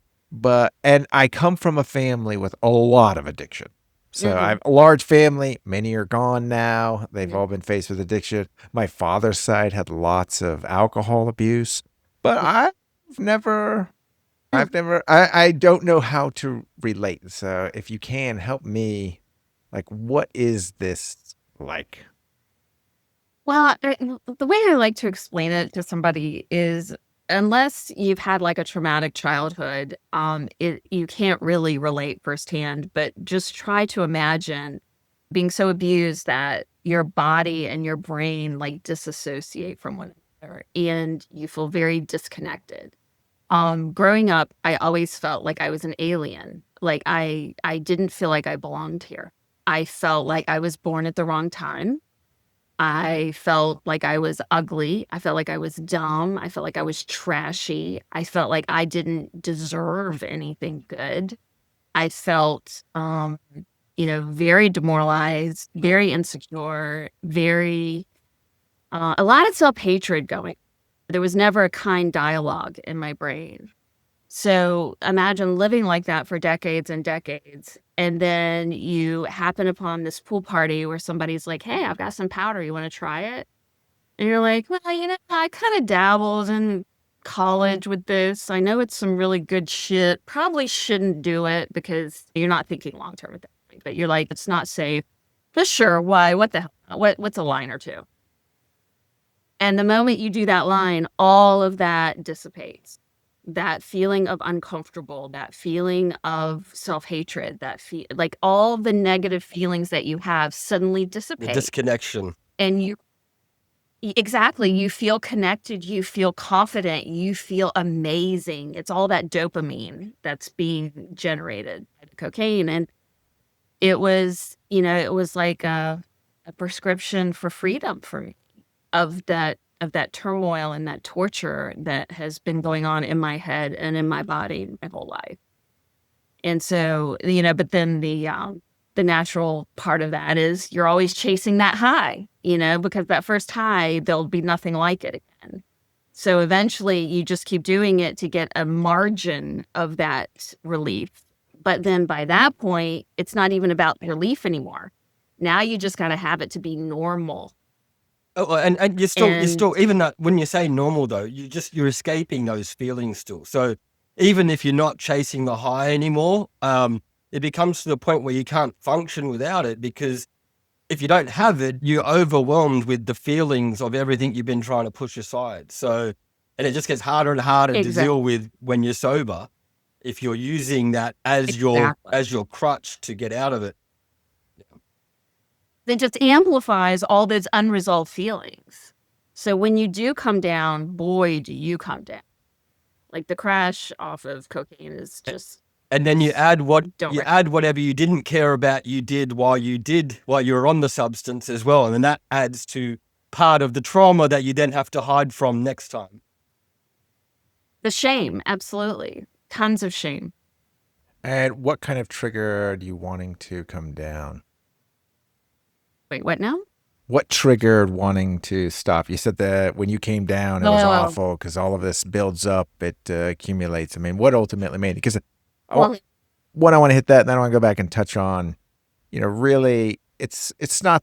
and I come from a family with a lot of addiction. So I have a large family. Many are gone now. They've all been faced with addiction. My father's side had lots of alcohol abuse, but I don't know how to relate. So if you can help me, like, what is this like? Well, the way I like to explain it to somebody is, unless you've had like a traumatic childhood, you can't really relate firsthand, but just try to imagine being so abused that your body and your brain like disassociate from one another and you feel very disconnected. Growing up, I always felt like I was an alien. Like I didn't feel like I belonged here. I felt like I was born at the wrong time. I felt like I was ugly. I felt like I was dumb. I felt like I was trashy. I felt like I didn't deserve anything good. I felt, very demoralized, very insecure, very A lot of self-hatred going. There was never a kind dialogue in my brain. So imagine living like that for decades and decades. And then you happen upon this pool party where somebody's like, hey, I've got some powder. You want to try it? And you're like, well, I kind of dabbled in college with this. I know it's some really good shit. Probably shouldn't do it because you're not thinking long term at that point. But you're like, it's not safe. But sure, why? What the hell? What's a line or two? And the moment you do that line, all of that dissipates. That feeling of uncomfortable, that feeling of self-hatred, like all the negative feelings that you have suddenly The dissipate. disconnection. And exactly, you feel connected, you feel confident, you feel amazing. It's all that dopamine that's being generated by the cocaine. And it was like a prescription for freedom for me of that turmoil and that torture that has been going on in my head and in my body my whole life. And so, but then the natural part of that is you're always chasing that high, because that first high, there'll be nothing like it again. So eventually you just keep doing it to get a margin of that relief. But then by that point, it's not even about relief anymore. Now you just got to have it to be normal. Oh, and you're still, even that, when you say normal though, you're escaping those feelings still. So even if you're not chasing the high anymore, it becomes to the point where you can't function without it, because if you don't have it, you're overwhelmed with the feelings of everything you've been trying to push aside. So, and it just gets harder and harder to deal with when you're sober, if you're using that as your crutch to get out of it. It just amplifies all those unresolved feelings. So when you do come down, boy, do you come down. Like the crash off of cocaine is just. And then you add whatever you didn't care about you did while you were on the substance as well. And then that adds to part of the trauma that you then have to hide from next time. The shame, absolutely. Tons of shame. And what kind of triggered you wanting to come down? Wait, what now? What triggered wanting to stop? You said that when you came down, it was awful because all of this builds up, it accumulates. I mean, what ultimately made it? Because what I want to hit that, and then I want to go back and touch on, really, it's not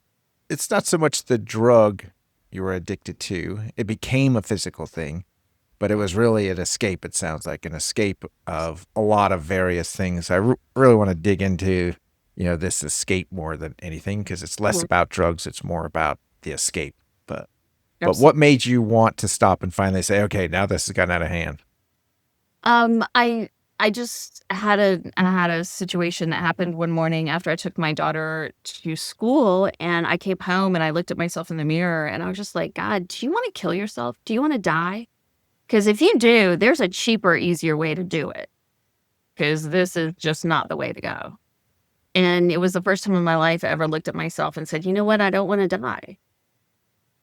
so much the drug you were addicted to. It became a physical thing, but it was really an escape. It sounds like an escape of a lot of various things. I really want to dig into this escape more than anything, because it's less about drugs. It's more about the escape. But what made you want to stop and finally say, okay, now this has gotten out of hand? I just had a situation that happened one morning after I took my daughter to school, and I came home and I looked at myself in the mirror and I was just like, God, do you want to kill yourself? Do you want to die? Because if you do, there's a cheaper, easier way to do it. Because this is just not the way to go. And it was the first time in my life I ever looked at myself and said, you know what? I don't want to die.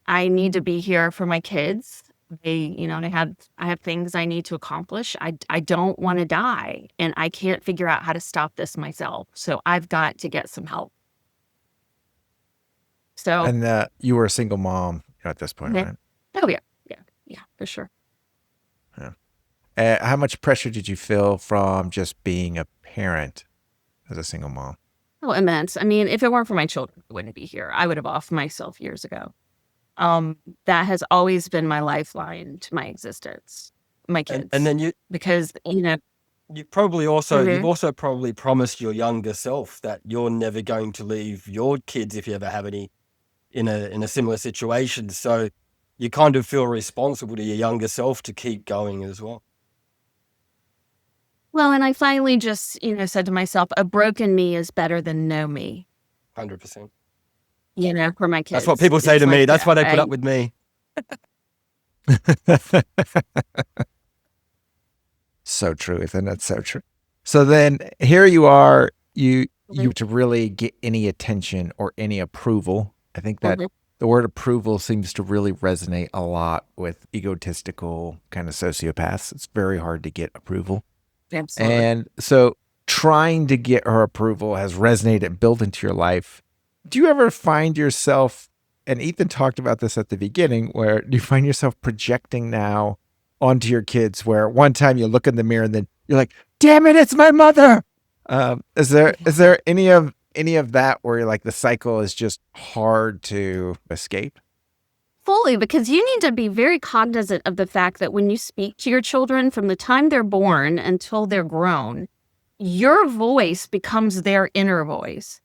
I need to be here for my kids. I have things I need to accomplish. I don't want to die, and I can't figure out how to stop this myself. So I've got to get some help. So, and you were a single mom at this point, right? Oh yeah, for sure. Yeah. How much pressure did you feel from just being a parent as a single mom? Oh, immense. I mean, if it weren't for my children, I wouldn't be here. I would have offed myself years ago. That has always been my lifeline to my existence, my kids. And then because you've also probably promised your younger self that you're never going to leave your kids if you ever have any in a similar situation. So you kind of feel responsible to your younger self to keep going as well. Well, and I finally just, said to myself, a broken me is better than no me. 100%. For my kids. That's what people say to me. That's why they put up with me. So true, Ethan. That's so true. So then here you are, you to really get any attention or any approval. I think that the word approval seems to really resonate a lot with egotistical kind of sociopaths. It's very hard to get approval. Absolutely. And so trying to get her approval has resonated, built into your life. Do you ever find yourself and Ethan talked about this at the beginning, where you find yourself projecting now onto your kids, where one time you look in the mirror and then you're like, damn it, it's my mother. Is there any of that where you're like the cycle is just hard to escape? Fully, because you need to be very cognizant of the fact that when you speak to your children from the time they're born until they're grown, your voice becomes their inner voice.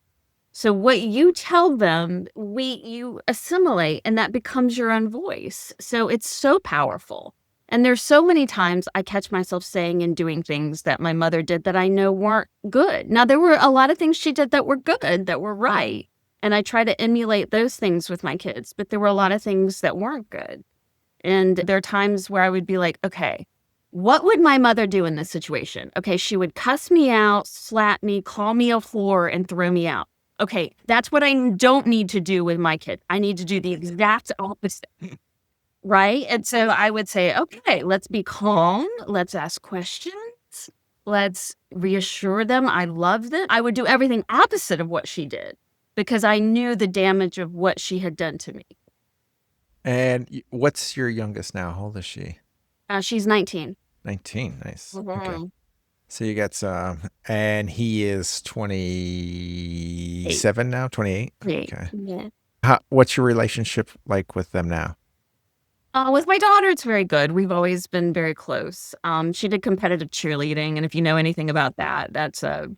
So what you tell them, you assimilate, and that becomes your own voice. So it's so powerful. And there's so many times I catch myself saying and doing things that my mother did that I know weren't good. Now, there were a lot of things she did that were good, that were right. And I try to emulate those things with my kids, but there were a lot of things that weren't good. And there are times where I would be like, okay, what would my mother do in this situation? Okay, she would cuss me out, slap me, call me a whore, and throw me out. Okay, that's what I don't need to do with my kid. I need to do the exact opposite. Right? And so I would say, okay, let's be calm. Let's ask questions. Let's reassure them I love them. I would do everything opposite of what she did because I knew the damage of what she had done to me. And what's your youngest now? How old is she? She's 19. 19. Nice. Mhm. Okay. So you got some, and he is 27 now, 28? Okay. Yeah. What's your relationship like with them now? With my daughter, it's very good. We've always been very close. She did competitive cheerleading, and if you know anything about that, that's a...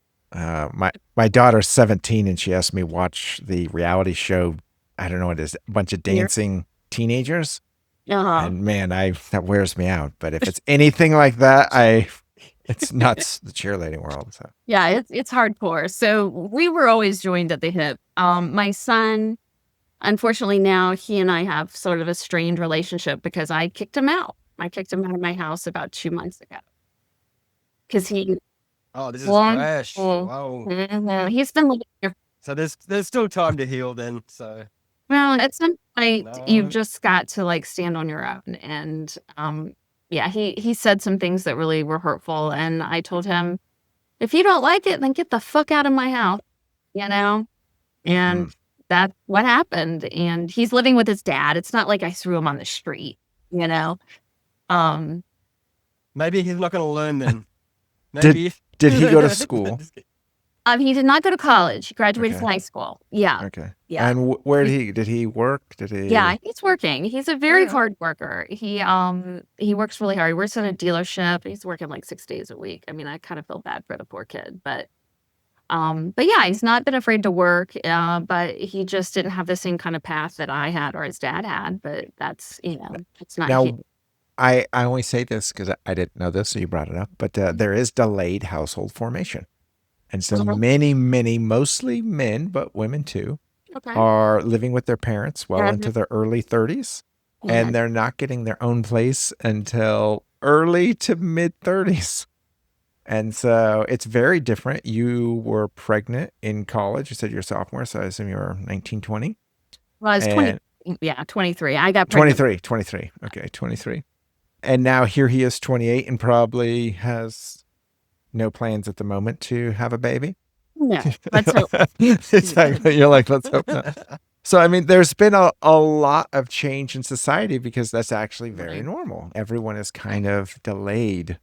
My daughter's 17, and she asked me watch the reality show. I don't know what it is, a bunch of dancing teenagers. And man, that wears me out. But if it's anything like that, it's nuts, the cheerleading world. So yeah, it's hardcore. So we were always joined at the hip. My son, unfortunately, now he and I have sort of a strained relationship because I kicked him out. I kicked him out of my house about 2 months ago because he... Oh, this is fresh. Wow. He's been living here. So there's still time to heal then. So Well, at some point, you've just got to like stand on your own. And yeah, he said some things that really were hurtful. And I told him, if you don't like it, then get the fuck out of my house, you know? And that's what happened. And he's living with his dad. It's not like I threw him on the street, you know? maybe he's not going to learn then. Maybe. Did he go to school? He did not go to college. He graduated from high school. Yeah. Okay. Yeah. And where did he work? Yeah, he's working. He's a very hard worker. He works really hard. He works at a dealership. He's working like 6 days a week. I mean, I kind of feel bad for the poor kid, but yeah, he's not been afraid to work. But he just didn't have the same kind of path that I had or his dad had. But that's, it's not. Now, I only say this because I didn't know this, so you brought it up. But there is delayed household formation. And so many, mostly men, but women too, are living with their parents well into their early 30s. And they're not getting their own place until early to mid 30s. And so it's very different. You were pregnant in college. You said you're a sophomore, so I assume you were 19, 20? Well, I was 20. Yeah, 23. I got pregnant. 23. Okay, 23. And now here he is 28 and probably has no plans at the moment to have a baby. Yeah, let's hope. Exactly. You're like, let's hope not. So, I mean, there's been a lot of change in society because that's actually very normal. Everyone is kind of delayed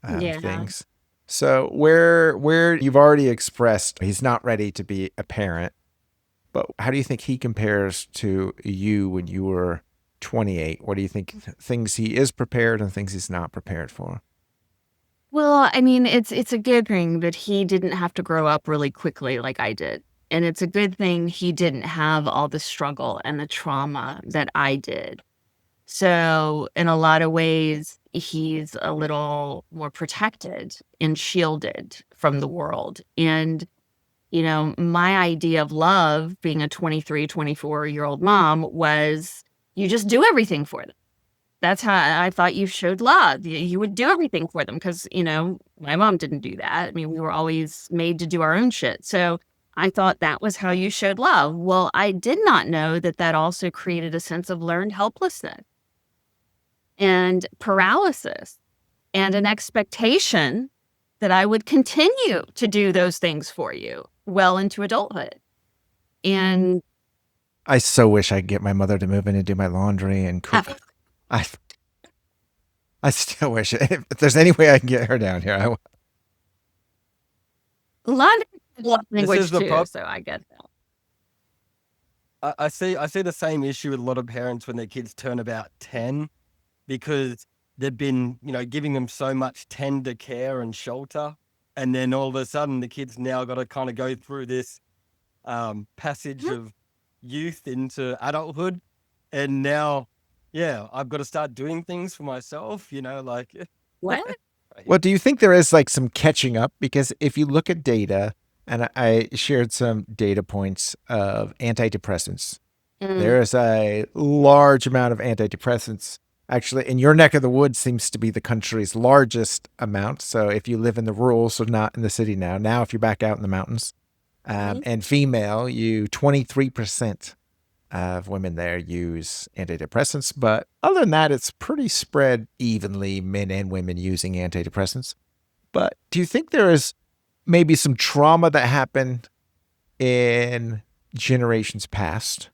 things. So where you've already expressed he's not ready to be a parent, but how do you think he compares to you when you were 28? What do you think things he is prepared and things he's not prepared for? Well, I mean, it's a good thing that he didn't have to grow up really quickly like I did. And it's a good thing he didn't have all the struggle and the trauma that I did. So in a lot of ways, he's a little more protected and shielded from the world. And, my idea of love being a 23, 24-year-old mom was you just do everything for them. That's how I thought you showed love. You would do everything for them because, my mom didn't do that. I mean, we were always made to do our own shit. So I thought that was how you showed love. Well, I did not know that also created a sense of learned helplessness and paralysis and an expectation that I would continue to do those things for you well into adulthood. And I so wish I could get my mother to move in and do my laundry and cook. I still wish if there's any way I can get her down here. A lot of love This language is the too, prob- so I get that. I see the same issue with a lot of parents when their kids turn about 10, because they've been, giving them so much tender care and shelter. And then all of a sudden the kids now got to kind of go through this passage of youth into adulthood. And now, I've got to start doing things for myself, like. What? Well, do you think there is like some catching up? Because if you look at data, and I shared some data points of antidepressants, there is a large amount of antidepressants. Actually, in your neck of the woods seems to be the country's largest amount. So if you live in the rural, so not in the city now if you're back out in the mountains, and female, 23% of women there use antidepressants. But other than that, it's pretty spread evenly, men and women using antidepressants. But do you think there is maybe some trauma that happened in generations past,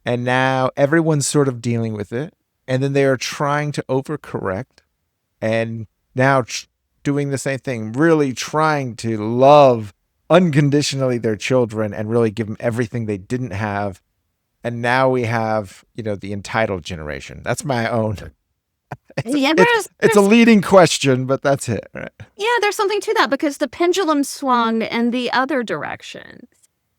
and now everyone's sort of dealing with it, and then they are trying to overcorrect, and now doing the same thing, really trying to love unconditionally their children and really give them everything they didn't have. And now we have, the entitled generation. That's my own. It's a leading question, but that's it. Right? Yeah, there's something to that because the pendulum swung in the other direction.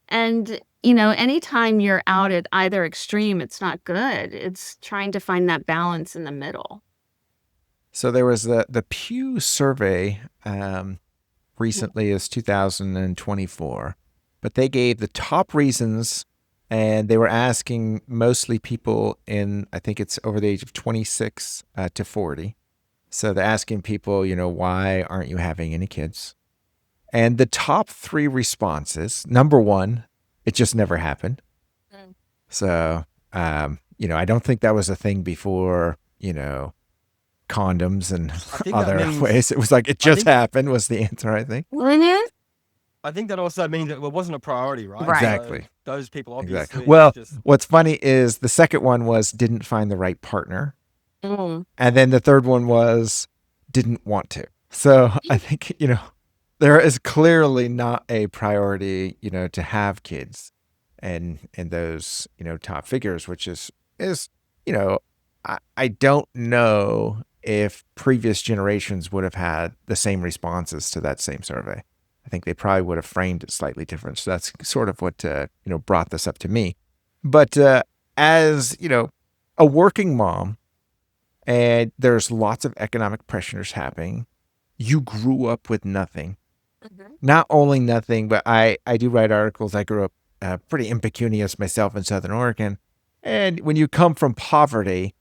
And, anytime you're out at either extreme, it's not good. It's trying to find that balance in the middle. So there was the Pew survey recently, is 2024, but they gave the top reasons. And they were asking mostly people in, I think it's over the age of 26 to 40. So they're asking people, why aren't you having any kids? And the top 3 responses, number 1, it just never happened. So, I don't think that was a thing before, condoms and other ways. It was like, it just happened was the answer, I think. I think that also means that it wasn't a priority, right? Exactly. So those people obviously. Exactly. Well, what's funny is the second one was didn't find the right partner. And then the third one was didn't want to. So I think, there is clearly not a priority, to have kids and those, top figures, which is, I don't know if previous generations would have had the same responses to that same survey. I think they probably would have framed it slightly different. So that's sort of what, brought this up to me. But as, a working mom, and there's lots of economic pressures happening, you grew up with nothing. Not only nothing, but I do write articles. I grew up pretty impecunious myself in Southern Oregon. And when you come from poverty,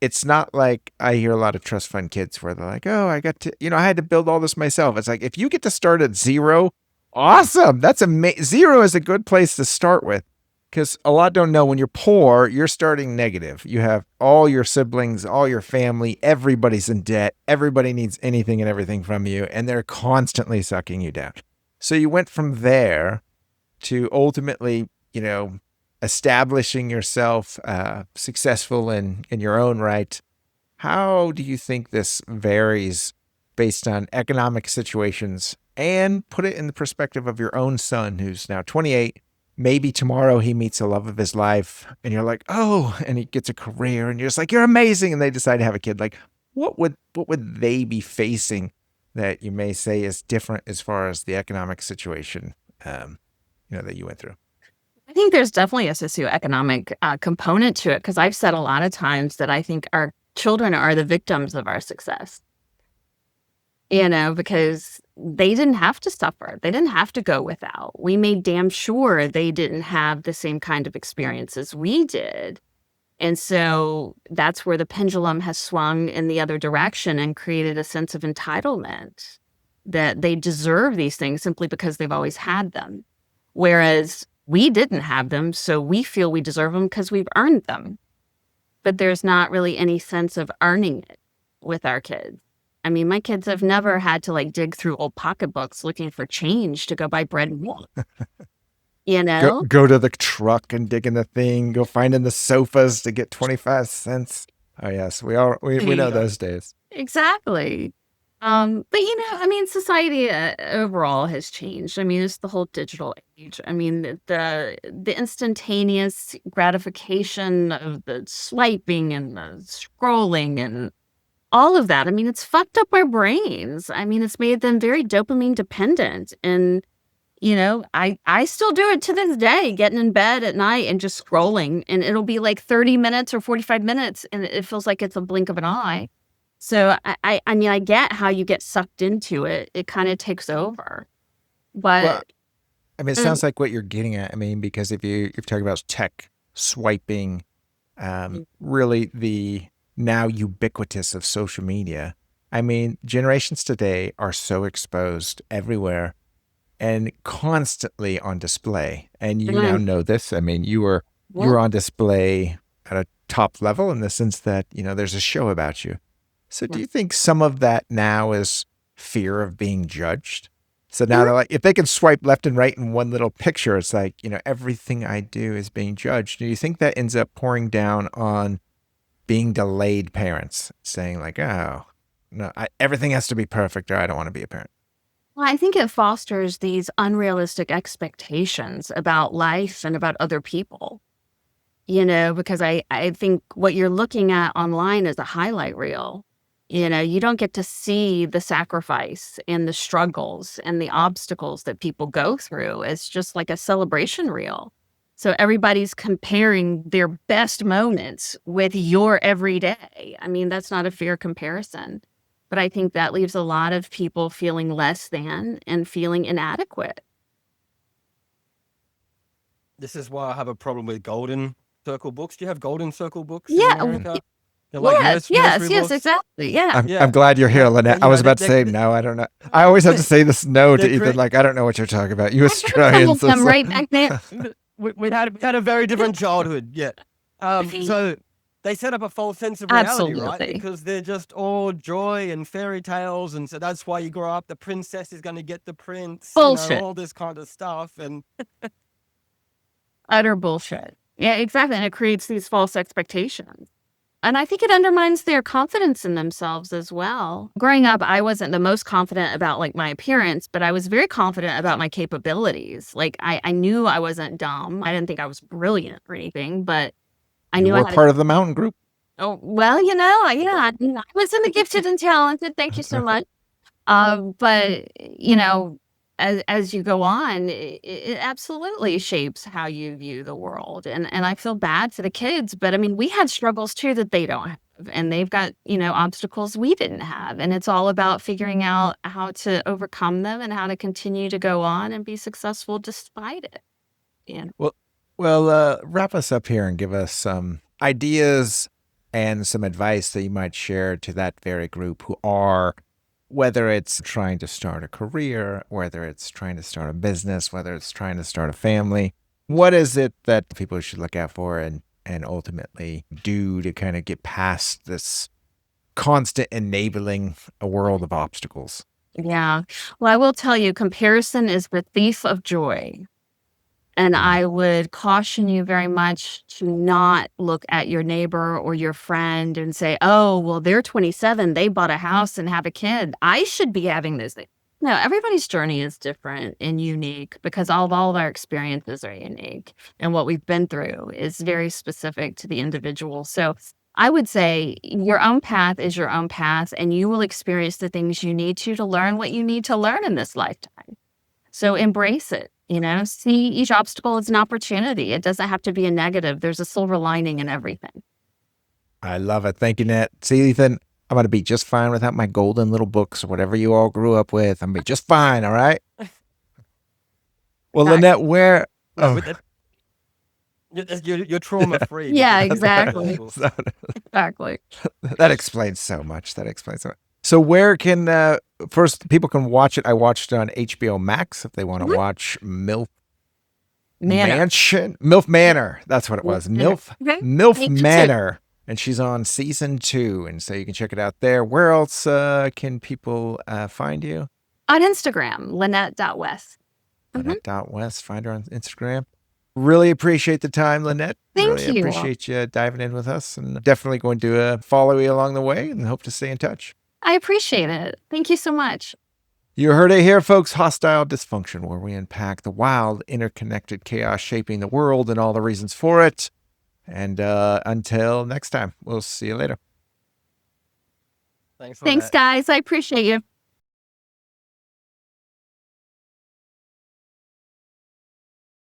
it's not like I hear a lot of trust fund kids where they're like, oh, I got to, I had to build all this myself. It's like, if you get to start at zero, awesome. That's zero is a good place to start with, because a lot don't know when you're poor, you're starting negative. You have all your siblings, all your family, everybody's in debt. Everybody needs anything and everything from you, and they're constantly sucking you down. So you went from there to ultimately, establishing yourself successful in your own right. How do you think this varies based on economic situations, and put it in the perspective of your own son who's now 28? Maybe tomorrow he meets the love of his life and you're like, oh, and he gets a career and you're just like, you're amazing. And they decide to have a kid. Like, what would they be facing that you may say is different as far as the economic situation, that you went through? I think there's definitely a socioeconomic component to it, because I've said a lot of times that I think our children are the victims of our success. Because they didn't have to suffer. They didn't have to go without. We made damn sure they didn't have the same kind of experiences we did. And so that's where the pendulum has swung in the other direction and created a sense of entitlement that they deserve these things simply because they've always had them. Whereas we didn't have them, so we feel we deserve them because we've earned them. But there's not really any sense of earning it with our kids. I mean, my kids have never had to dig through old pocketbooks looking for change to go buy bread and milk. you know? Go to the truck and dig in the thing. Go finding the sofas to get 25 cents. Oh yes, we know those days. Exactly. But I mean, society overall has changed. I mean, it's the whole digital age. I mean, the instantaneous gratification of the swiping and the scrolling and all of that. I mean, it's fucked up our brains. I mean, it's made them very dopamine dependent. And, I still do it to this day, getting in bed at night and just scrolling. And it'll be like 30 minutes or 45 minutes, and it feels like it's a blink of an eye. So I mean, I get how you get sucked into it. It kind of takes over. Well, But I mean, it mm, sounds like what you're getting at. I mean, because if you're talking about tech swiping, really the now ubiquitous of social media. I mean, generations today are so exposed everywhere and constantly on display. And you now mm, know this. I mean, you were well, on display at a top level in the sense that, there's a show about you. So do yeah. you think some of that now is fear of being judged? So now Mhm. they're like, if they can swipe left and right in one little picture, it's like, everything I do is being judged. Do you think that ends up pouring down on being delayed parents, saying like, oh, no, everything has to be perfect or I don't want to be a parent? Well, I think it fosters these unrealistic expectations about life and about other people. Because I think what you're looking at online is a highlight reel. You don't get to see the sacrifice and the struggles and the obstacles that people go through. It's just like a celebration reel. So everybody's comparing their best moments with your everyday. I mean, that's not a fair comparison. But I think that leaves a lot of people feeling less than and feeling inadequate. This is why I have a problem with golden circle books. Do you have golden circle books in Yeah. America? They're like Yes, nursery yes, books. exactly. Yeah. I'm glad you're here, Yeah. Lynette. I was about to say no. I don't know. I always have to say this no to They're Ethan. great. Like I don't know what you're talking about. You I have some Australians. of them right back there. We had a very different childhood. Yeah. So they set up a false sense of reality, right? Absolutely. Because they're just all joy and fairy tales, and so that's why you grow up. The princess is going to get the prince. Bullshit. All this kind of stuff, and Utter bullshit. Yeah, exactly. And it creates these false expectations. And I think it undermines their confidence in themselves as well. Growing up, I wasn't the most confident about like my appearance, but I was very confident about my capabilities. Like I knew I wasn't dumb. I didn't think I was brilliant or anything, but I You knew I were had part of the mountain group. oh, well, yeah, I was in the gifted and talented. Thank you so much. But as you go on, it absolutely shapes how you view the world. And I feel bad for the kids, but I mean, we had struggles too that they don't have, and they've got, obstacles we didn't have. And it's all about figuring out how to overcome them and how to continue to go on and be successful despite it. Yeah. Wrap us up here and give us some ideas and some advice that you might share to that very group who are, whether it's trying to start a career, whether it's trying to start a business, whether it's trying to start a family. What is it that people should look out for and ultimately do to kind of get past this constant enabling a world of obstacles? Yeah. Well, I will tell you, comparison is the thief of joy. And I would caution you very much to not look at your neighbor or your friend and say, oh, well, they're 27. They bought a house and have a kid. I should be having this thing. No, everybody's journey is different and unique because all of our experiences are unique. And what we've been through is very specific to the individual. So I would say your own path is your own path, and you will experience the things you need to learn what you need to learn in this lifetime. So embrace it, see each obstacle as an opportunity. It doesn't have to be a negative. There's a silver lining in everything. I love it. Thank you, Nat. See, Ethan, I'm going to be just fine without my golden little books or whatever you all grew up with. I'm going to be just fine, all right? Well, Lynette, where... no, you're trauma free. Yeah, exactly. Exactly. That explains so much. So where can first people can watch it? I watched it on HBO Max if they want to watch Milf Manor. That's what it was. Milf Manor. And she's on season 2, and so you can check it out there. Where else can people find you? On Instagram, Lynette.West. Lynette.West. Find her on Instagram. Really appreciate the time, Lynette. Thank really you. appreciate you diving in with us, and definitely going to follow you along the way and hope to stay in touch. I appreciate it. Thank you so much. You heard it here, folks. Hostile Dysfunction, where we unpack the wild, interconnected chaos shaping the world and all the reasons for it. And until next time, we'll see you later. Thanks, Thanks, guys. I appreciate you.